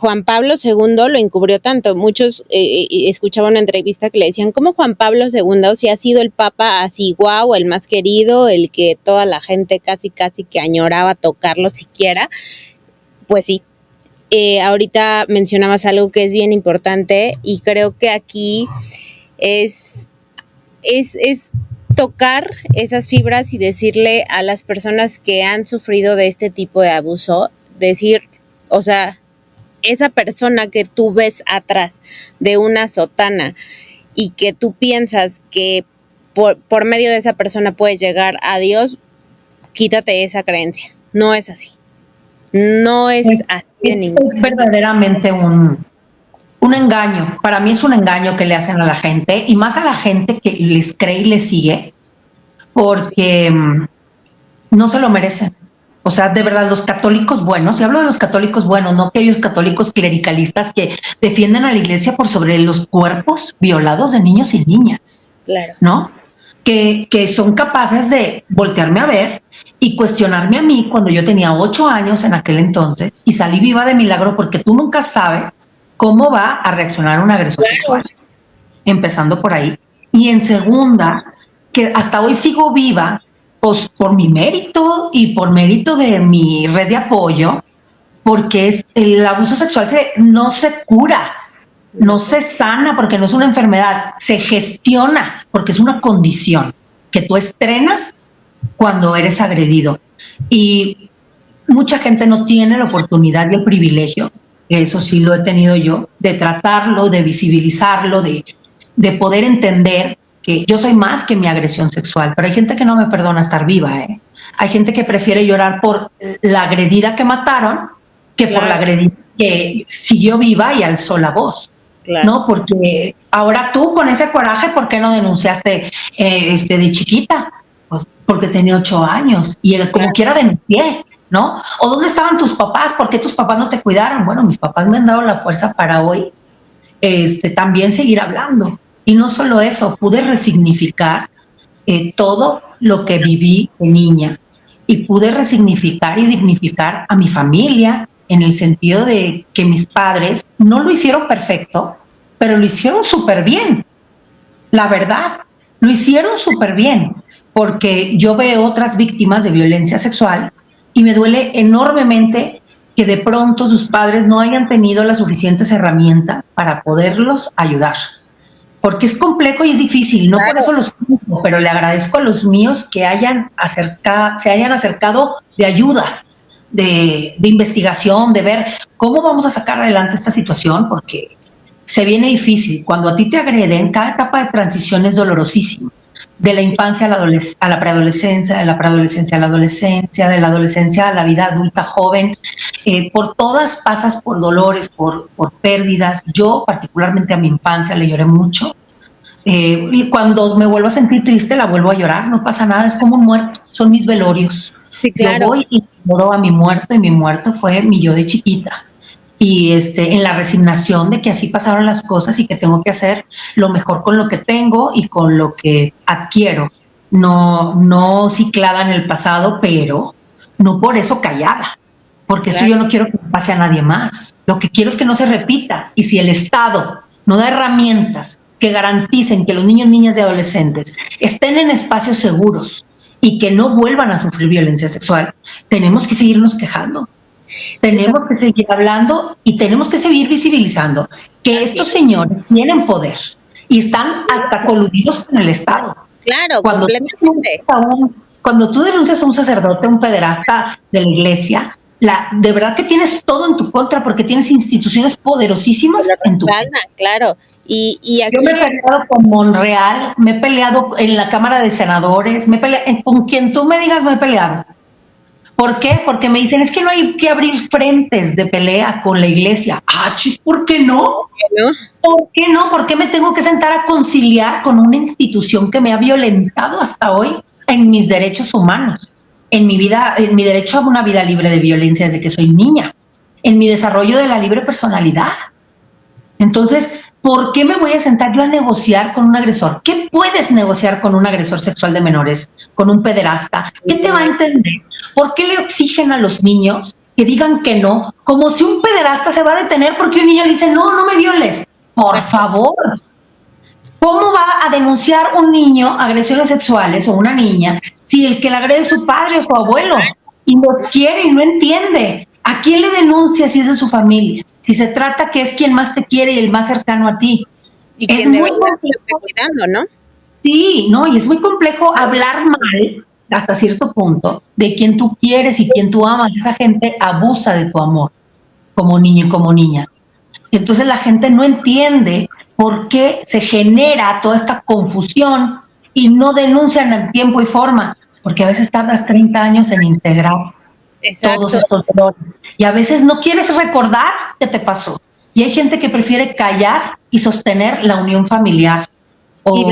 Juan Pablo II lo encubrió tanto. Muchos escuchaban una entrevista que le decían, ¿cómo Juan Pablo II, si ha sido el papa así, guau, el más querido, el que toda la gente casi que añoraba tocarlo siquiera? Pues sí. Ahorita mencionabas algo que es bien importante, y creo que aquí es tocar esas fibras y decirle a las personas que han sufrido de este tipo de abuso, decir, o sea, esa persona que tú ves atrás de una sotana y que tú piensas que por medio de esa persona puedes llegar a Dios, quítate esa creencia. No es así. No es así de ningún.
Es verdaderamente un engaño. Para mí es un engaño que le hacen a la gente, y más a la gente que les cree y les sigue, porque no se lo merecen. O sea, de verdad, los católicos buenos, y hablo de los católicos buenos, no aquellos católicos clericalistas que defienden a la iglesia por sobre los cuerpos violados de niños y niñas.
Claro.
¿No? Que son capaces de voltearme a ver y cuestionarme a mí cuando yo tenía 8 años en aquel entonces y salí viva de milagro, porque tú nunca sabes cómo va a reaccionar un agresor sexual. Empezando por ahí. Y en segunda, que hasta hoy sigo viva, pues por mi mérito y por mérito de mi red de apoyo, porque el abuso sexual no se cura, no se sana porque no es una enfermedad, se gestiona porque es una condición que tú estrenas cuando eres agredido. Y mucha gente no tiene la oportunidad y el privilegio, eso sí lo he tenido yo, de tratarlo, de visibilizarlo, de poder entender que yo soy más que mi agresión sexual. Pero hay gente que no me perdona estar viva, ¿eh? Hay gente que prefiere llorar por la agredida que mataron que por la agredida que siguió viva y alzó la voz. Claro. ¿No? Porque ahora tú, con ese coraje, ¿por qué no denunciaste de chiquita? Pues porque tenía 8 años y como quiera denuncié, ¿no? ¿O dónde estaban tus papás? ¿Por qué tus papás no te cuidaron? Bueno, mis papás me han dado la fuerza para hoy también seguir hablando. Y no solo eso, pude resignificar todo lo que viví de niña, y pude resignificar y dignificar a mi familia, en el sentido de que mis padres no lo hicieron perfecto, pero lo hicieron súper bien. La verdad, lo hicieron súper bien, porque yo veo otras víctimas de violencia sexual y me duele enormemente que de pronto sus padres no hayan tenido las suficientes herramientas para poderlos ayudar. Porque es complejo y es difícil, no claro. Por eso los juzgo, pero le agradezco a los míos que se hayan acercado de ayudas, de investigación, de ver cómo vamos a sacar adelante esta situación, porque se viene difícil. Cuando a ti te agreden, cada etapa de transición es dolorosísima. De la infancia a la preadolescencia, de la preadolescencia a la adolescencia, de la adolescencia a la vida adulta joven. Por todas pasas por dolores, por pérdidas. Yo particularmente a mi infancia le lloré mucho. Y cuando me vuelvo a sentir triste, la vuelvo a llorar, no pasa nada, es como un muerto, son mis velorios.
Sí, claro.
Yo voy y lloro a mi muerto, y mi muerto fue mi yo de chiquita. Y en la resignación de que así pasaron las cosas y que tengo que hacer lo mejor con lo que tengo y con lo que adquiero. No ciclada en el pasado, pero no por eso callada, porque esto yo no quiero que me pase a nadie más. Lo que quiero es que no se repita. Y si el Estado no da herramientas que garanticen que los niños, niñas y adolescentes estén en espacios seguros y que no vuelvan a sufrir violencia sexual, tenemos que seguirnos quejando. Tenemos que seguir hablando y tenemos que seguir visibilizando que estos señores tienen poder y están hasta coludidos con el Estado.
Claro, completamente.
Cuando tú denuncias a un sacerdote, a un pederasta de la iglesia, de verdad que tienes todo en tu contra, porque tienes instituciones poderosísimas en tu contra.
Claro. Y aquí...
Yo me he peleado con Monreal, me he peleado en la Cámara de Senadores, con quien tú me digas me he peleado. ¿Por qué? Porque me dicen, es que no hay que abrir frentes de pelea con la iglesia. ¿Por qué no? ¿Por qué no? ¿Por qué me tengo que sentar a conciliar con una institución que me ha violentado hasta hoy en mis derechos humanos, en mi vida, en mi derecho a una vida libre de violencia desde que soy niña, en mi desarrollo de la libre personalidad? Entonces, ¿por qué me voy a sentar yo a negociar con un agresor? ¿Qué puedes negociar con un agresor sexual de menores, con un pederasta? ¿Qué te va a entender? ¿Por qué le exigen a los niños que digan que no? Como si un pederasta se va a detener porque un niño le dice, no me violes. Por favor. ¿Cómo va a denunciar un niño agresiones sexuales o una niña si el que la agrede es su padre o su abuelo y los quiere y no entiende? ¿A quién le denuncia si es de su familia? Si se trata que es quien más te quiere y el más cercano a ti.
Y quien debe estar cuidando, ¿no?
Sí, y es muy complejo hablar mal hasta cierto punto de quien tú quieres y quien tú amas. Esa gente abusa de tu amor como niño y como niña. Entonces la gente no entiende por qué se genera toda esta confusión y no denuncian en tiempo y forma, porque a veces tardas 30 años en integrar todos estos dolores. Y a veces no quieres recordar qué te pasó. Y hay gente que prefiere callar y sostener la unión familiar.
Y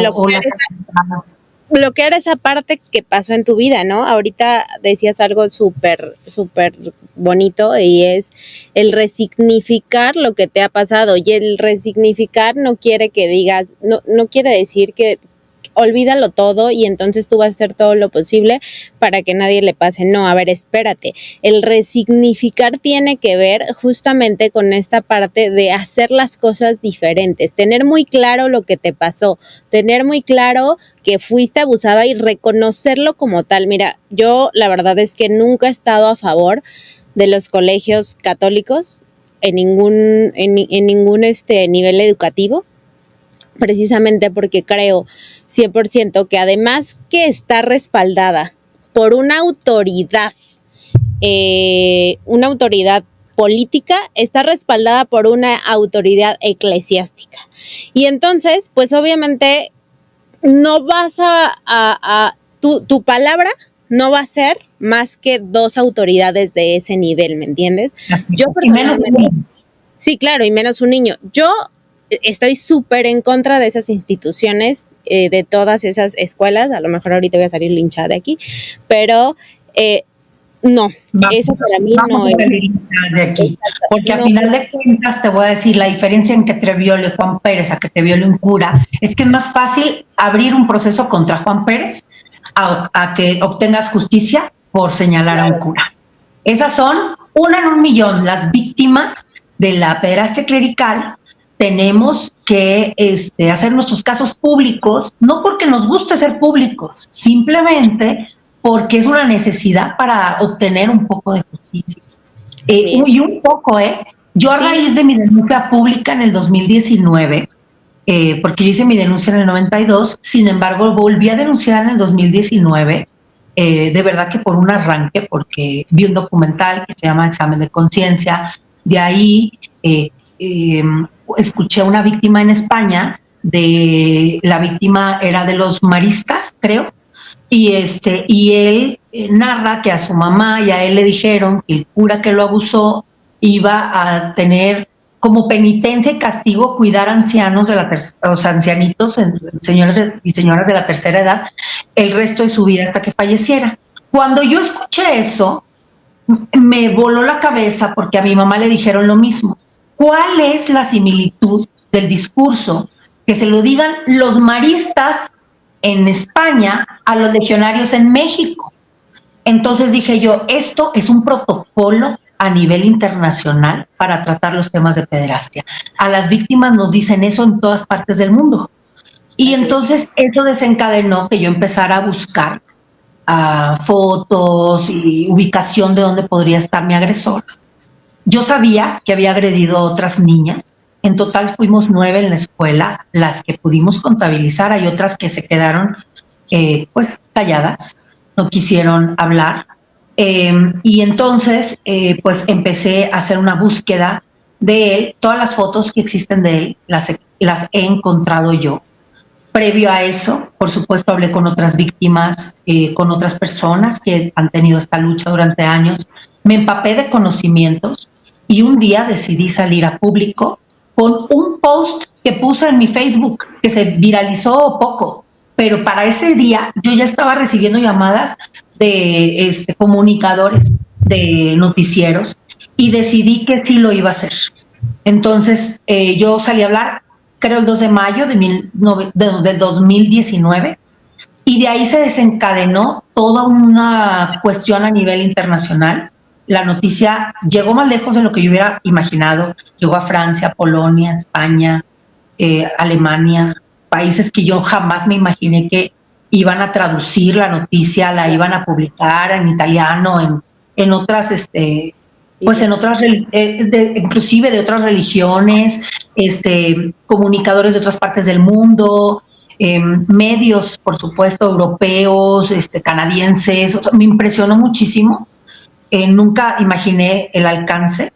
bloquear esa parte que pasó en tu vida, ¿no? Ahorita decías algo súper bonito, y es el resignificar lo que te ha pasado. Y el resignificar no quiere que digas, no quiere decir que olvídalo todo y entonces tú vas a hacer todo lo posible para que nadie le pase. No, a ver, espérate. El resignificar tiene que ver justamente con esta parte de hacer las cosas diferentes, tener muy claro lo que te pasó, tener muy claro que fuiste abusada y reconocerlo como tal. Mira, yo la verdad es que nunca he estado a favor de los colegios católicos en ningún nivel educativo, precisamente porque creo 100% que además que está respaldada por una autoridad política, está respaldada por una autoridad eclesiástica. Y entonces, pues obviamente no vas tu palabra no va a ser más que dos autoridades de ese nivel, ¿me entiendes? Yo personalmente, sí, claro, y menos un niño. Yo estoy súper en contra de esas instituciones, de todas esas escuelas. A lo mejor ahorita voy a salir linchada de aquí, pero no, eso para mí no es.
De aquí, porque a final de cuentas te voy a decir, la diferencia en que te viole Juan Pérez a que te viole un cura es que es más fácil abrir un proceso contra Juan Pérez a que obtengas justicia por señalar a un cura. Esas son 1 en 1,000,000 las víctimas de la pederastia clerical. Tenemos que hacer nuestros casos públicos, no porque nos guste ser públicos, simplemente porque es una necesidad para obtener un poco de justicia. Sí. Y un poco, yo a raíz de mi denuncia pública en el 2019, porque yo hice mi denuncia en el 92, sin embargo volví a denunciar en el 2019, de verdad que por un arranque, porque vi un documental que se llama Examen de Conciencia. De ahí escuché a una víctima en España, la víctima era de los maristas, creo, y él narra que a su mamá y a él le dijeron que el cura que lo abusó iba a tener como penitencia y castigo cuidar ancianos o sea, ancianitos, señores y señoras de la tercera edad, el resto de su vida hasta que falleciera. Cuando yo escuché eso, me voló la cabeza porque a mi mamá le dijeron lo mismo. ¿Cuál es la similitud del discurso que se lo digan los maristas en España a los legionarios en México? Entonces dije yo, esto es un protocolo a nivel internacional para tratar los temas de pederastia. A las víctimas nos dicen eso en todas partes del mundo. Y entonces eso desencadenó que yo empezara a buscar fotos y ubicación de dónde podría estar mi agresor. Yo sabía que había agredido a otras niñas. En total fuimos 9 en la escuela, las que pudimos contabilizar. Hay otras que se quedaron pues calladas, no quisieron hablar. Y entonces pues empecé a hacer una búsqueda de él. Todas las fotos que existen de él las he encontrado yo. Previo a eso, por supuesto, hablé con otras víctimas, con otras personas que han tenido esta lucha durante años. Me empapé de conocimientos y un día decidí salir a público con un post que puse en mi Facebook, que se viralizó poco, pero para ese día yo ya estaba recibiendo llamadas de comunicadores de noticieros y decidí que sí lo iba a hacer. Entonces yo salí a hablar, creo el 2 de mayo del 2019, y de ahí se desencadenó toda una cuestión a nivel internacional. La noticia llegó más lejos de lo que yo hubiera imaginado. Llegó a Francia, Polonia, España, Alemania, países que yo jamás me imaginé que iban a traducir la noticia, la iban a publicar en italiano, en otras, pues en otras, inclusive de otras religiones, comunicadores de otras partes del mundo, medios, por supuesto, europeos, canadienses. O sea, me impresionó muchísimo. Nunca imaginé el alcance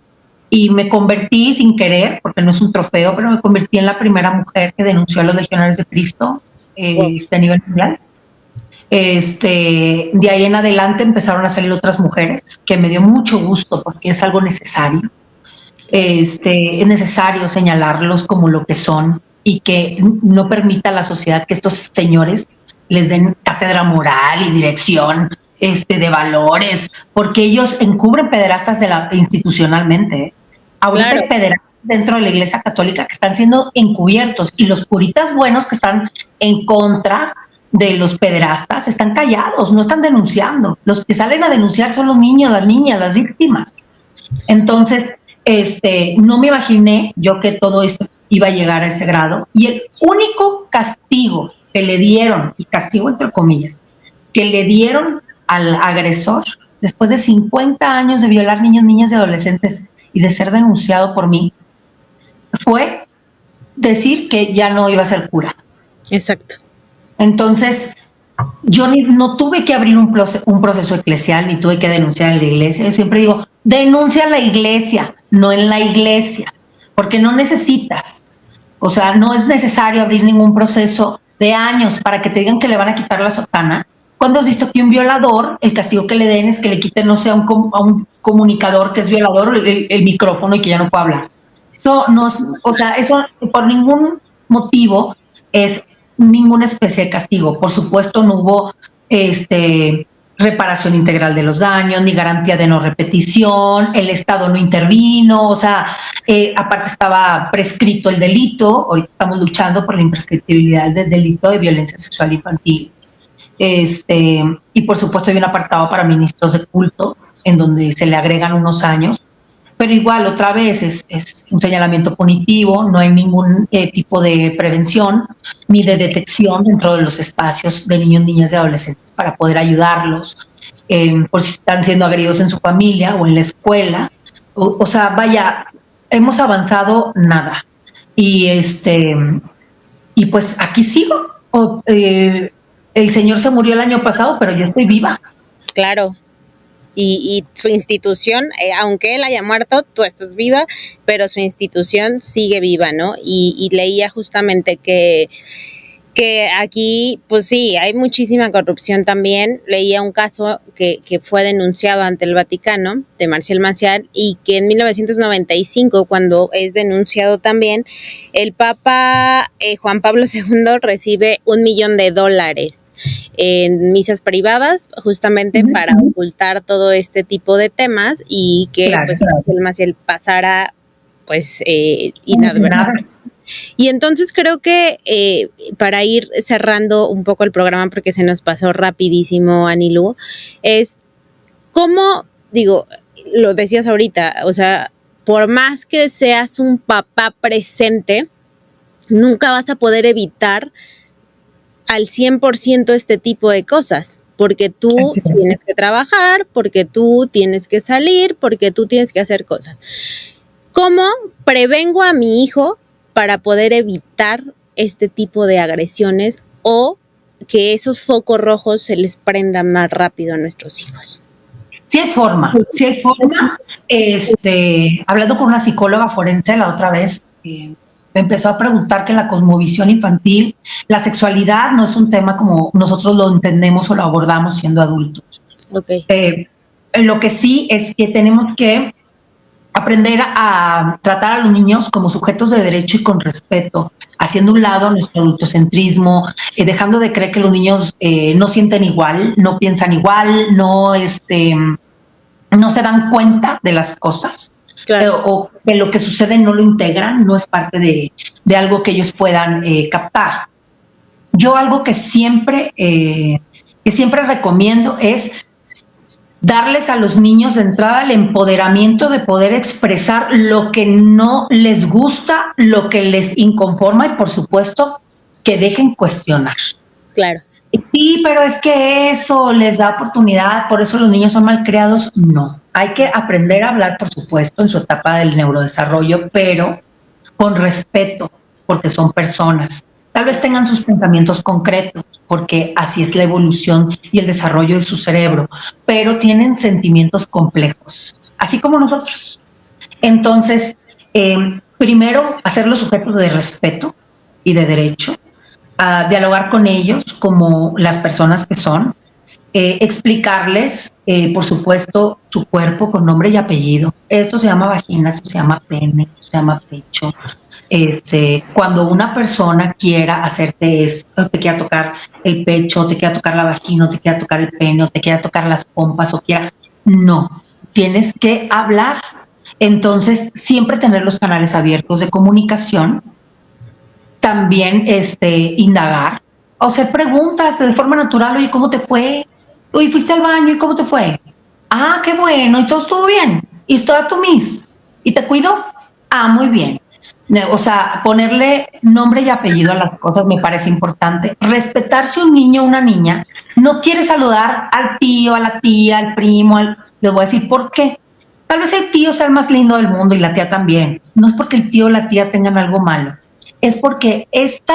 y me convertí sin querer, porque no es un trofeo, pero me convertí en la primera mujer que denunció a los legionarios de Cristo a nivel mundial. De ahí en adelante empezaron a salir otras mujeres, que me dio mucho gusto porque es algo necesario. Es necesario señalarlos como lo que son y que no permita a la sociedad que estos señores les den cátedra moral y dirección de valores, porque ellos encubren pederastas institucionalmente. Ahorita hay pederastas dentro de la Iglesia Católica que están siendo encubiertos, y los puritas buenos que están en contra de los pederastas están callados, no están denunciando. Los que salen a denunciar son los niños, las niñas, las víctimas. Entonces, no me imaginé yo que todo esto iba a llegar a ese grado, y el único castigo que le dieron, y castigo entre comillas, que le dieron al agresor, después de 50 años de violar niños, niñas y adolescentes y de ser denunciado por mí, fue decir que ya no iba a ser cura.
Exacto.
Entonces, yo no tuve que abrir un proceso eclesial, ni tuve que denunciar en la iglesia. Yo siempre digo, denuncia en la iglesia, no en la iglesia, porque no necesitas. O sea, no es necesario abrir ningún proceso de años para que te digan que le van a quitar la sotana. ¿Cuándo has visto que un violador, el castigo que le den es que le quiten, no sé, a un comunicador que es violador el micrófono y que ya no puede hablar? Eso no es, o sea, eso por ningún motivo es ninguna especie de castigo. Por supuesto, no hubo reparación integral de los daños, ni garantía de no repetición, el Estado no intervino, o sea, aparte estaba prescrito el delito. Ahorita estamos luchando por la imprescriptibilidad del delito de violencia sexual infantil. Y por supuesto hay un apartado para ministros de culto en donde se le agregan unos años, pero igual otra vez es un señalamiento punitivo, no hay ningún tipo de prevención ni de detección dentro de los espacios de niños, niñas y adolescentes para poder ayudarlos por si están siendo agredidos en su familia o en la escuela. O sea, vaya, hemos avanzado nada. Y pues aquí sigo. El señor se murió el año pasado, pero yo estoy viva.
Claro. Y su institución, aunque él haya muerto, tú estás viva, pero su institución sigue viva, ¿no? Y leía justamente que Que aquí, pues sí, hay muchísima corrupción también. Leía un caso que fue denunciado ante el Vaticano de Marcial Maciel y que en 1995, cuando es denunciado también, el Papa Juan Pablo II recibe $1 millón en misas privadas justamente para ocultar todo este tipo de temas y que pues Marcial Maciel pasara pues inadvertido. Y entonces creo que para ir cerrando un poco el programa, porque se nos pasó rapidísimo, Anilú, es cómo, digo, lo decías ahorita, o sea, por más que seas un papá presente, nunca vas a poder evitar al 100% este tipo de cosas, porque tú tienes que trabajar, porque tú tienes que salir, porque tú tienes que hacer cosas. ¿Cómo prevengo a mi hijo para poder evitar este tipo de agresiones o que esos focos rojos se les prendan más rápido a nuestros hijos?
Sí hay forma. Hablando con una psicóloga forense la otra vez, me empezó a preguntar que en la cosmovisión infantil la sexualidad no es un tema como nosotros lo entendemos o lo abordamos siendo adultos.
Okay.
Lo que sí es que tenemos que aprender a tratar a los niños como sujetos de derecho y con respeto, haciendo un lado nuestro adultocentrismo, dejando de creer que los niños no sienten igual, no piensan igual, no se dan cuenta de las cosas, claro. O que lo que sucede no lo integran, no es parte de algo que ellos puedan captar. Yo algo que siempre recomiendo es darles a los niños de entrada el empoderamiento de poder expresar lo que no les gusta, lo que les inconforma y, por supuesto, que dejen cuestionar.
Claro.
Sí, pero es que eso les da oportunidad, por eso los niños son malcriados. No, hay que aprender a hablar, por supuesto, en su etapa del neurodesarrollo, pero con respeto, porque son personas. Tal vez tengan sus pensamientos concretos, porque así es la evolución y el desarrollo de su cerebro, pero tienen sentimientos complejos, así como nosotros. Entonces, primero, hacerlos sujetos de respeto y de derecho, a dialogar con ellos como las personas que son, explicarles, por supuesto, su cuerpo con nombre y apellido. Esto se llama vagina, esto se llama pene, esto se llama pecho. Cuando una persona quiera hacerte esto, te quiera tocar el pecho, te quiera tocar la vagina, te quiera tocar el pene, te quiera tocar las pompas, no, tienes que hablar. Entonces, siempre tener los canales abiertos de comunicación, también indagar, o hacer preguntas de forma natural. Oye, ¿cómo te fue? Oye, ¿fuiste al baño y cómo te fue? Ah, qué bueno, y todo estuvo bien, y estoy a tu mis, y te cuido. Ah, muy bien. O sea, ponerle nombre y apellido a las cosas me parece importante. Respetar si un niño o una niña no quiere saludar al tío, a la tía, al primo, les voy a decir por qué. Tal vez el tío sea el más lindo del mundo y la tía también. No es porque el tío o la tía tengan algo malo. Es porque esto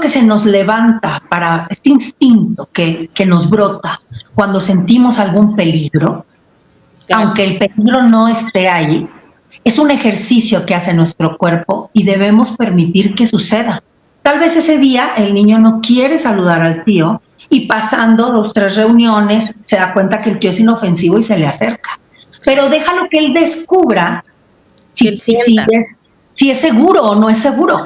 que se nos levanta para este instinto que nos brota cuando sentimos algún peligro, claro, aunque el peligro no esté ahí, es un ejercicio que hace nuestro cuerpo y debemos permitir que suceda. Tal vez ese día el niño no quiere saludar al tío y pasando 2 o 3 reuniones se da cuenta que el tío es inofensivo y se le acerca. Pero déjalo que él descubra si es seguro o no es seguro.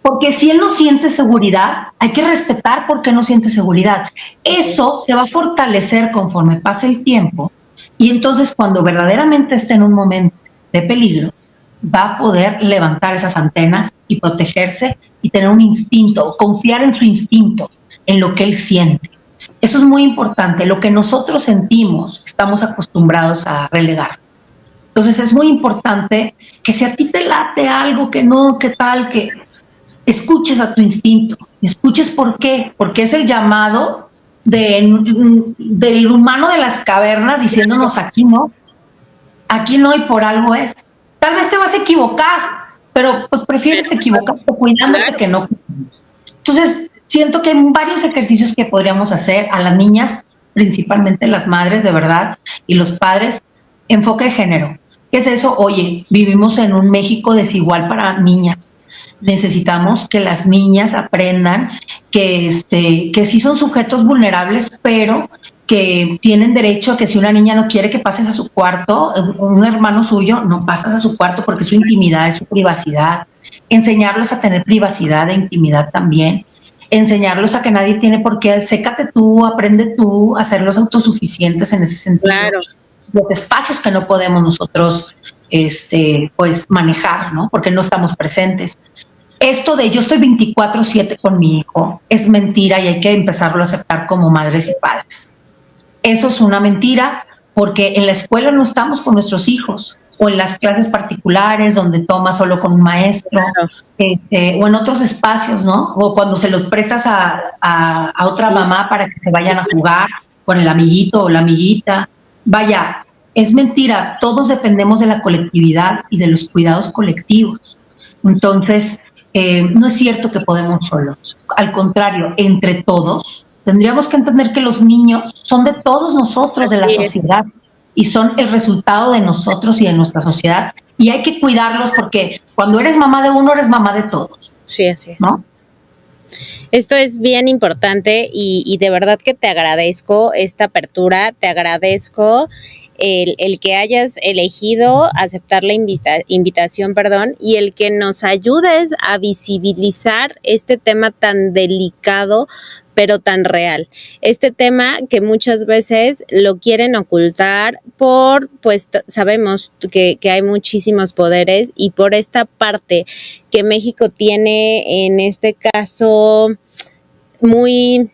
Porque si él no siente seguridad, hay que respetar por qué no siente seguridad. Eso se va a fortalecer conforme pase el tiempo y entonces cuando verdaderamente esté en un momento de peligro, va a poder levantar esas antenas y protegerse y tener un instinto, confiar en su instinto, en lo que él siente. Eso es muy importante. Lo que nosotros sentimos, estamos acostumbrados a relegar. Entonces es muy importante que si a ti te late algo que no, que tal, que escuches a tu instinto, escuches por qué, porque es el llamado del humano de las cavernas diciéndonos aquí no y por algo es. Tal vez te vas a equivocar, pero pues prefieres equivocarte cuidándote que no. Entonces siento que hay varios ejercicios que podríamos hacer a las niñas, principalmente las madres de verdad y los padres, enfoque de género. ¿Qué es eso? Oye, vivimos en un México desigual para niñas. Necesitamos que las niñas aprendan que sí son sujetos vulnerables, pero que tienen derecho a que si una niña no quiere que pases a su cuarto, un hermano suyo, no pasas a su cuarto porque es su intimidad, es su privacidad. Enseñarlos a tener privacidad e intimidad también. Enseñarlos a que nadie tiene por qué, sécate tú, aprende tú, hacerlos autosuficientes en ese sentido.
Claro.
Los espacios que no podemos nosotros pues manejar, ¿no? Porque no estamos presentes. Esto de yo estoy 24/7 con mi hijo es mentira y hay que empezarlo a aceptar como madres y padres. Eso es una mentira porque en la escuela no estamos con nuestros hijos o en las clases particulares donde toma solo con un maestro, claro. O en otros espacios, ¿no? O cuando se los prestas a otra mamá para que se vayan a jugar con el amiguito o la amiguita. Vaya, es mentira, todos dependemos de la colectividad y de los cuidados colectivos. Entonces, no es cierto que podemos solos. Al contrario, entre todos, tendríamos que entender que los niños son de todos nosotros, de la sociedad, y son el resultado de nosotros y de nuestra sociedad. Y hay que cuidarlos porque cuando eres mamá de uno, eres mamá de todos.
Sí, así es.
¿No?
Esto es bien importante y de verdad que te agradezco esta apertura, te agradezco el que hayas elegido aceptar la invitación, y el que nos ayudes a visibilizar este tema tan delicado pero tan real. Este tema que muchas veces lo quieren ocultar pues sabemos que hay muchísimos poderes y por esta parte que México tiene en este caso muy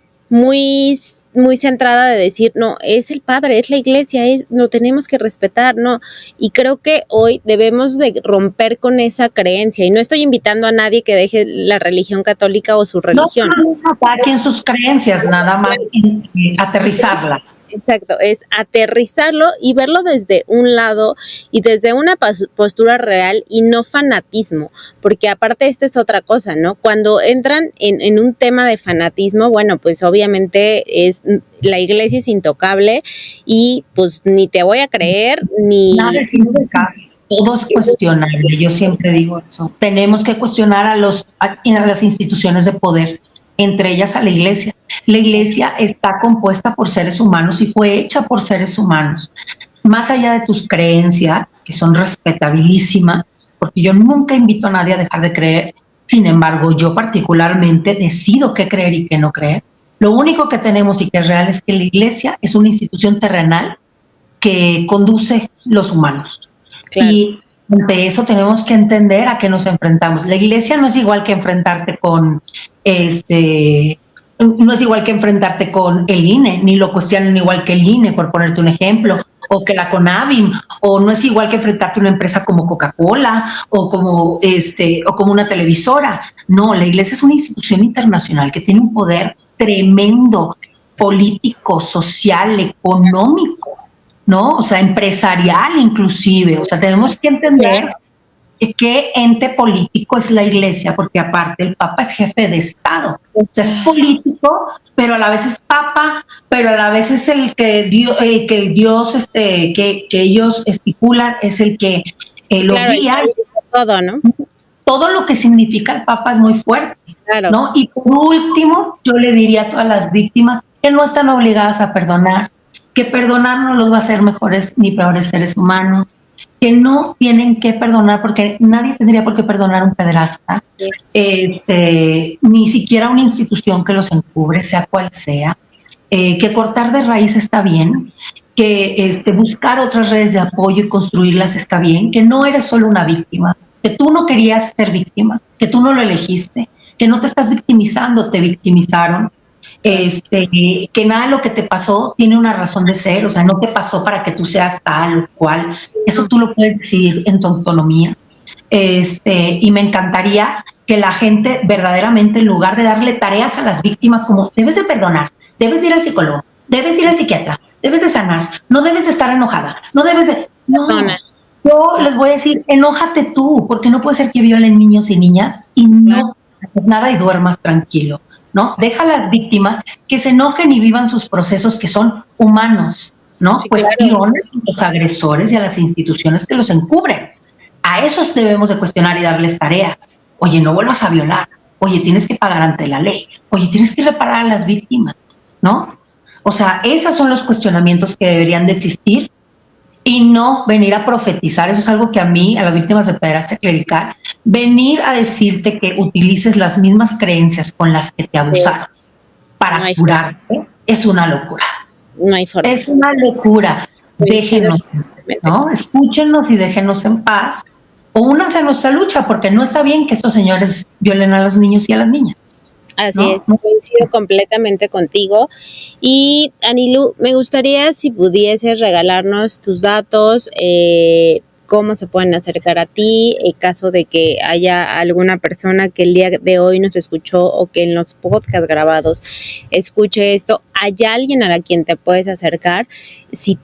centrada de decir, no, es el padre, es la iglesia, lo tenemos que respetar, ¿no? Y creo que hoy debemos de romper con esa creencia, y no estoy invitando a nadie que deje la religión católica o su religión.
No, cada quien sus creencias, nada más aterrizarlas.
Exacto, es aterrizarlo y verlo desde un lado y desde una postura real y no fanatismo, porque aparte esta es otra cosa, ¿no? Cuando entran en un tema de fanatismo, bueno, pues obviamente la iglesia es intocable y pues ni te voy a creer, ni...
Nada es intocable, todo es cuestionable, yo siempre digo eso. Tenemos que cuestionar a las instituciones de poder, entre ellas a la iglesia. La iglesia está compuesta por seres humanos y fue hecha por seres humanos. Más allá de tus creencias, que son respetabilísimas, porque yo nunca invito a nadie a dejar de creer, sin embargo, yo particularmente decido qué creer y qué no creer. Lo único que tenemos y que es real es que la iglesia es una institución terrenal que conduce los humanos. Claro. Y ante eso tenemos que entender a qué nos enfrentamos. La iglesia no es igual que enfrentarte con no es igual que enfrentarte con el INE, ni lo cuestionan igual que el INE, por ponerte un ejemplo, o que la CONAVIM, o no es igual que enfrentarte a una empresa como Coca-Cola, o como una televisora. No, la iglesia es una institución internacional que tiene un poder tremendo, político, social, económico, ¿no? O sea, empresarial inclusive. O sea, tenemos que entender qué ente político es la iglesia, porque aparte el Papa es jefe de Estado. O sea, es político, pero a la vez es Papa, pero a la vez es el que Dios que ellos estipulan, es el que lo guía.
Todo, ¿no?
Todo lo que significa el Papa es muy fuerte, claro. ¿No? Y por último, yo le diría a todas las víctimas que no están obligadas a perdonar, que perdonar no los va a hacer mejores ni peores seres humanos, que no tienen que perdonar porque nadie tendría por qué perdonar a un pederasta, ni siquiera una institución que los encubre, sea cual sea, que cortar de raíz está bien, que buscar otras redes de apoyo y construirlas está bien, que no eres solo una víctima, que tú no querías ser víctima, que tú no lo elegiste, que no te estás victimizando, te victimizaron, que nada de lo que te pasó tiene una razón de ser, o sea, no te pasó para que tú seas tal o cual, eso tú lo puedes decidir en tu autonomía. Y me encantaría que la gente verdaderamente, en lugar de darle tareas a las víctimas como debes de perdonar, debes de ir al psicólogo, debes de ir al psiquiatra, debes de sanar, no debes de estar enojada, no debes de... No, yo les voy a decir, enójate tú, porque no puede ser que violen niños y niñas y no haces nada y duermas tranquilo, ¿no? Deja a las víctimas que se enojen y vivan sus procesos que son humanos, ¿no?
Sí, claro.
Cuestionen a los agresores y a las instituciones que los encubren. A esos debemos de cuestionar y darles tareas. Oye, no vuelvas a violar. Oye, tienes que pagar ante la ley. Oye, tienes que reparar a las víctimas, ¿no? O sea, esos son los cuestionamientos que deberían de existir y no venir a profetizar. Eso es algo que a mí, a las víctimas de pederastia clerical, venir a decirte que utilices las mismas creencias con las que te abusaron para
No hay
curarte, es una locura.
No hay forma.
Es una locura.
Coincido
Déjenos, ¿no? Escúchenos y déjenos en paz. O únanse a nuestra lucha, porque no está bien que estos señores violen a los niños y a las niñas.
Así
¿no?
es, coincido completamente contigo. Y Anilú, me gustaría si pudieses regalarnos tus datos, cómo se pueden acercar a ti, en caso de que haya alguna persona que el día de hoy nos escuchó o que en los podcasts grabados escuche esto, ¿hay alguien a la quien te puedes acercar? Si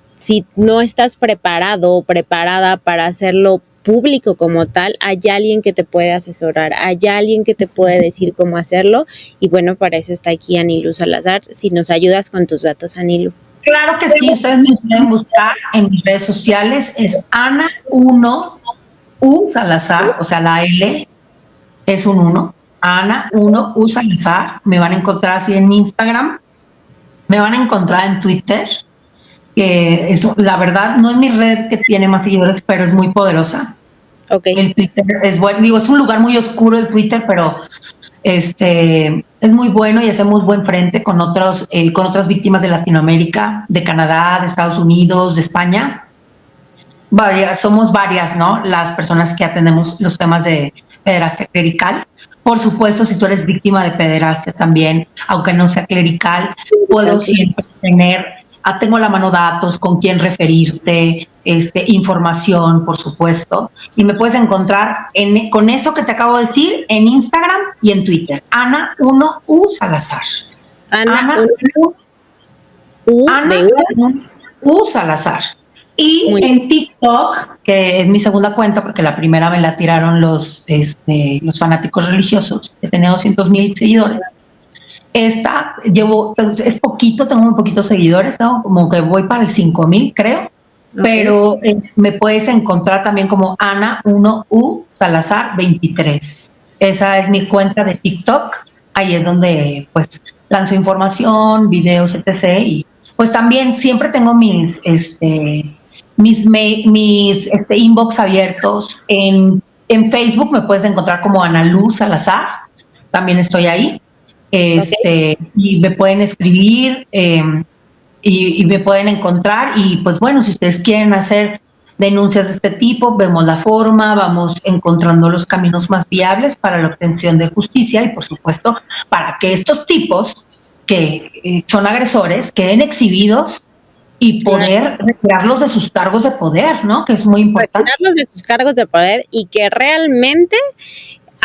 no estás preparado o preparada para hacerlo público como tal, hay alguien que te puede asesorar, hay alguien que te puede decir cómo hacerlo, y bueno, para eso está aquí Anilú Salazar. Si nos ayudas con tus datos, Anilú.
Claro que sí, ustedes me pueden buscar en mis redes sociales, es Ana1U Salazar, o sea, la L es un 1, Ana1U Salazar, me van a encontrar así en Instagram, me van a encontrar en Twitter, que eso, la verdad, no es mi red que tiene más seguidores, pero es muy poderosa.
Okay.
El Twitter es bueno, digo, es un lugar muy oscuro el Twitter, pero es muy bueno y hacemos buen frente con otras víctimas de Latinoamérica, de Canadá, de Estados Unidos, de España. Somos varias, ¿no? Las personas que atendemos los temas de pederastia clerical. Por supuesto, si tú eres víctima de pederastia también, aunque no sea clerical, puedo siempre tengo a la mano datos, con quién referirte, información, por supuesto, y me puedes encontrar con eso que te acabo de decir en Instagram y en Twitter. Ana1U Salazar. Ana1U Salazar. Y en TikTok, que es mi segunda cuenta, porque la primera me la tiraron los fanáticos religiosos, que tenía 200,000 seguidores. Esta es poquito, tengo muy poquitos seguidores, ¿no? Como que voy para el 5,000, creo. Okay. Pero me puedes encontrar también como Ana1U Salazar 23. Esa es mi cuenta de TikTok. Ahí es donde pues lanzo información, videos, etc. Y pues también siempre tengo mis inbox abiertos. En Facebook me puedes encontrar como Analu Salazar. También estoy ahí. Okay. Y me pueden escribir y me pueden encontrar, y pues bueno, si ustedes quieren hacer denuncias de este tipo, vemos la forma, vamos encontrando los caminos más viables para la obtención de justicia y por supuesto para que estos tipos que son agresores queden exhibidos y poder retirarlos de sus cargos de poder, ¿no? Que es muy importante.
Retirarlos de sus cargos de poder y que realmente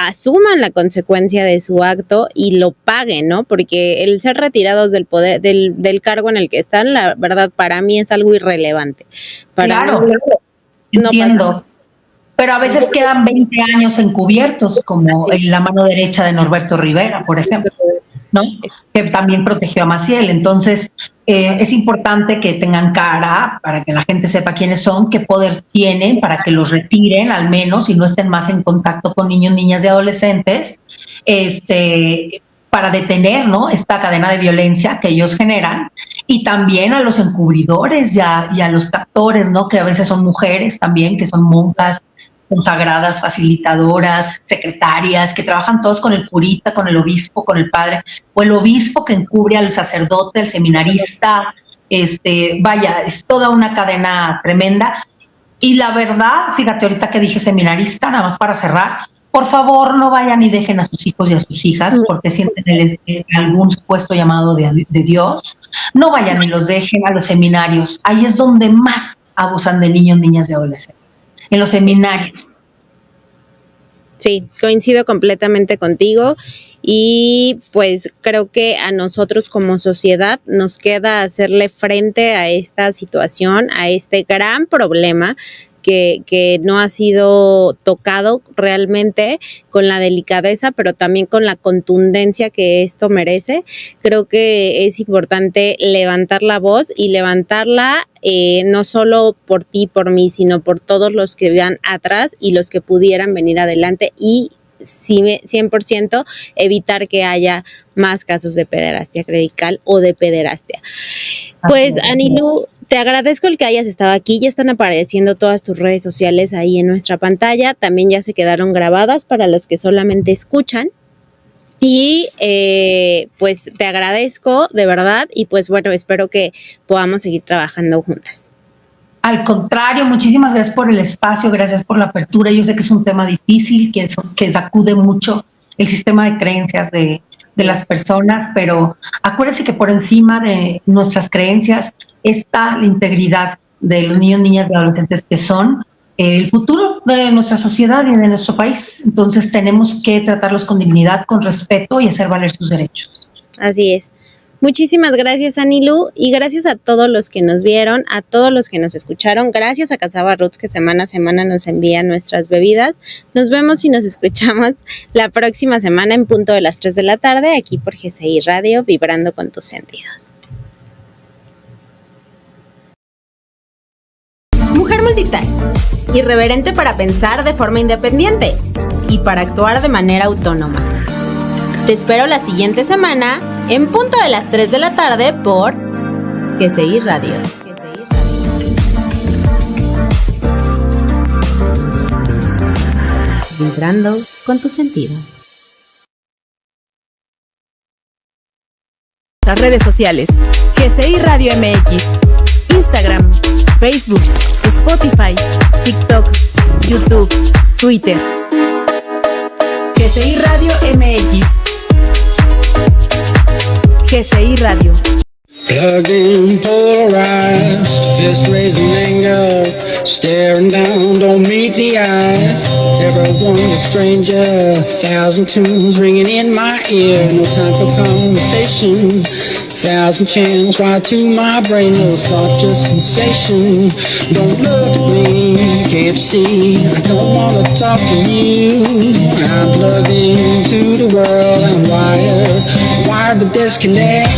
asuman la consecuencia de su acto y lo paguen, ¿no? Porque el ser retirados del poder, del cargo en el que están, la verdad, para mí es algo irrelevante.
Claro, entiendo. Pero a veces quedan 20 años encubiertos, como la mano derecha de Norberto Rivera, por ejemplo, ¿no? Que también protegió a Maciel. Entonces, es importante que tengan cara para que la gente sepa quiénes son, qué poder tienen, para que los retiren al menos y no estén más en contacto con niños, niñas y adolescentes, para detener, ¿no?, esta cadena de violencia que ellos generan, y también a los encubridores y a los captores, ¿no?, que a veces son mujeres también, que son monjas consagradas, facilitadoras, secretarias, que trabajan todos con el curita, con el obispo, con el padre, o el obispo que encubre al sacerdote, al seminarista, vaya, es toda una cadena tremenda. Y la verdad, fíjate, ahorita que dije seminarista, nada más para cerrar, por favor no vayan y dejen a sus hijos y a sus hijas porque sienten algún supuesto llamado de Dios. No vayan y los dejen a los seminarios. Ahí es donde más abusan de niños, niñas y adolescentes. En los seminarios.
Sí, coincido completamente contigo y pues creo que a nosotros como sociedad nos queda hacerle frente a esta situación, a este gran problema que no ha sido tocado realmente con la delicadeza, pero también con la contundencia que esto merece. Creo que es importante levantar la voz y levantarla no solo por ti, por mí, sino por todos los que van atrás y los que pudieran venir adelante y 100% evitar que haya más casos de pederastia clerical o de pederastia. Pues, Anilú, te agradezco el que hayas estado aquí. Ya están apareciendo todas tus redes sociales ahí en nuestra pantalla. También ya se quedaron grabadas para los que solamente escuchan. Y pues te agradezco de verdad y pues bueno, espero que podamos seguir trabajando juntas.
Al contrario, muchísimas gracias por el espacio, gracias por la apertura. Yo sé que es un tema difícil, que sacude mucho el sistema de creencias de las personas, pero acuérdense que por encima de nuestras creencias está la integridad de los niños, niñas y adolescentes que son el futuro de nuestra sociedad y de nuestro país. Entonces tenemos que tratarlos con dignidad, con respeto y hacer valer sus derechos.
Así es. Muchísimas gracias, Anilú, y gracias a todos los que nos vieron, a todos los que nos escucharon. Gracias a Cassava Roots, que semana a semana nos envía nuestras bebidas. Nos vemos y nos escuchamos la próxima semana en punto de las 3 de la tarde, aquí por GCI Radio, vibrando con tus sentidos. Mujer multitask, irreverente para pensar de forma independiente y para actuar de manera autónoma. Te espero la siguiente semana en punto de las 3 de la tarde por GCI Radio. Vibrando con tus sentidos.
Las redes sociales: GCI Radio MX, Instagram, Facebook, Spotify, TikTok, YouTube, Twitter. GCI Radio MX. GCI Radio.
Plugged in, polarized, fist raising anger, staring down, don't meet the eyes. Everyone's a stranger, 1,000 tunes ringing in my ear. No time for conversation, 1,000 channels wired to my brain. No thought, just sensation. Don't look at me, can't see. I don't wanna talk to you. I'm plugged into the world, I'm wired to disconnect.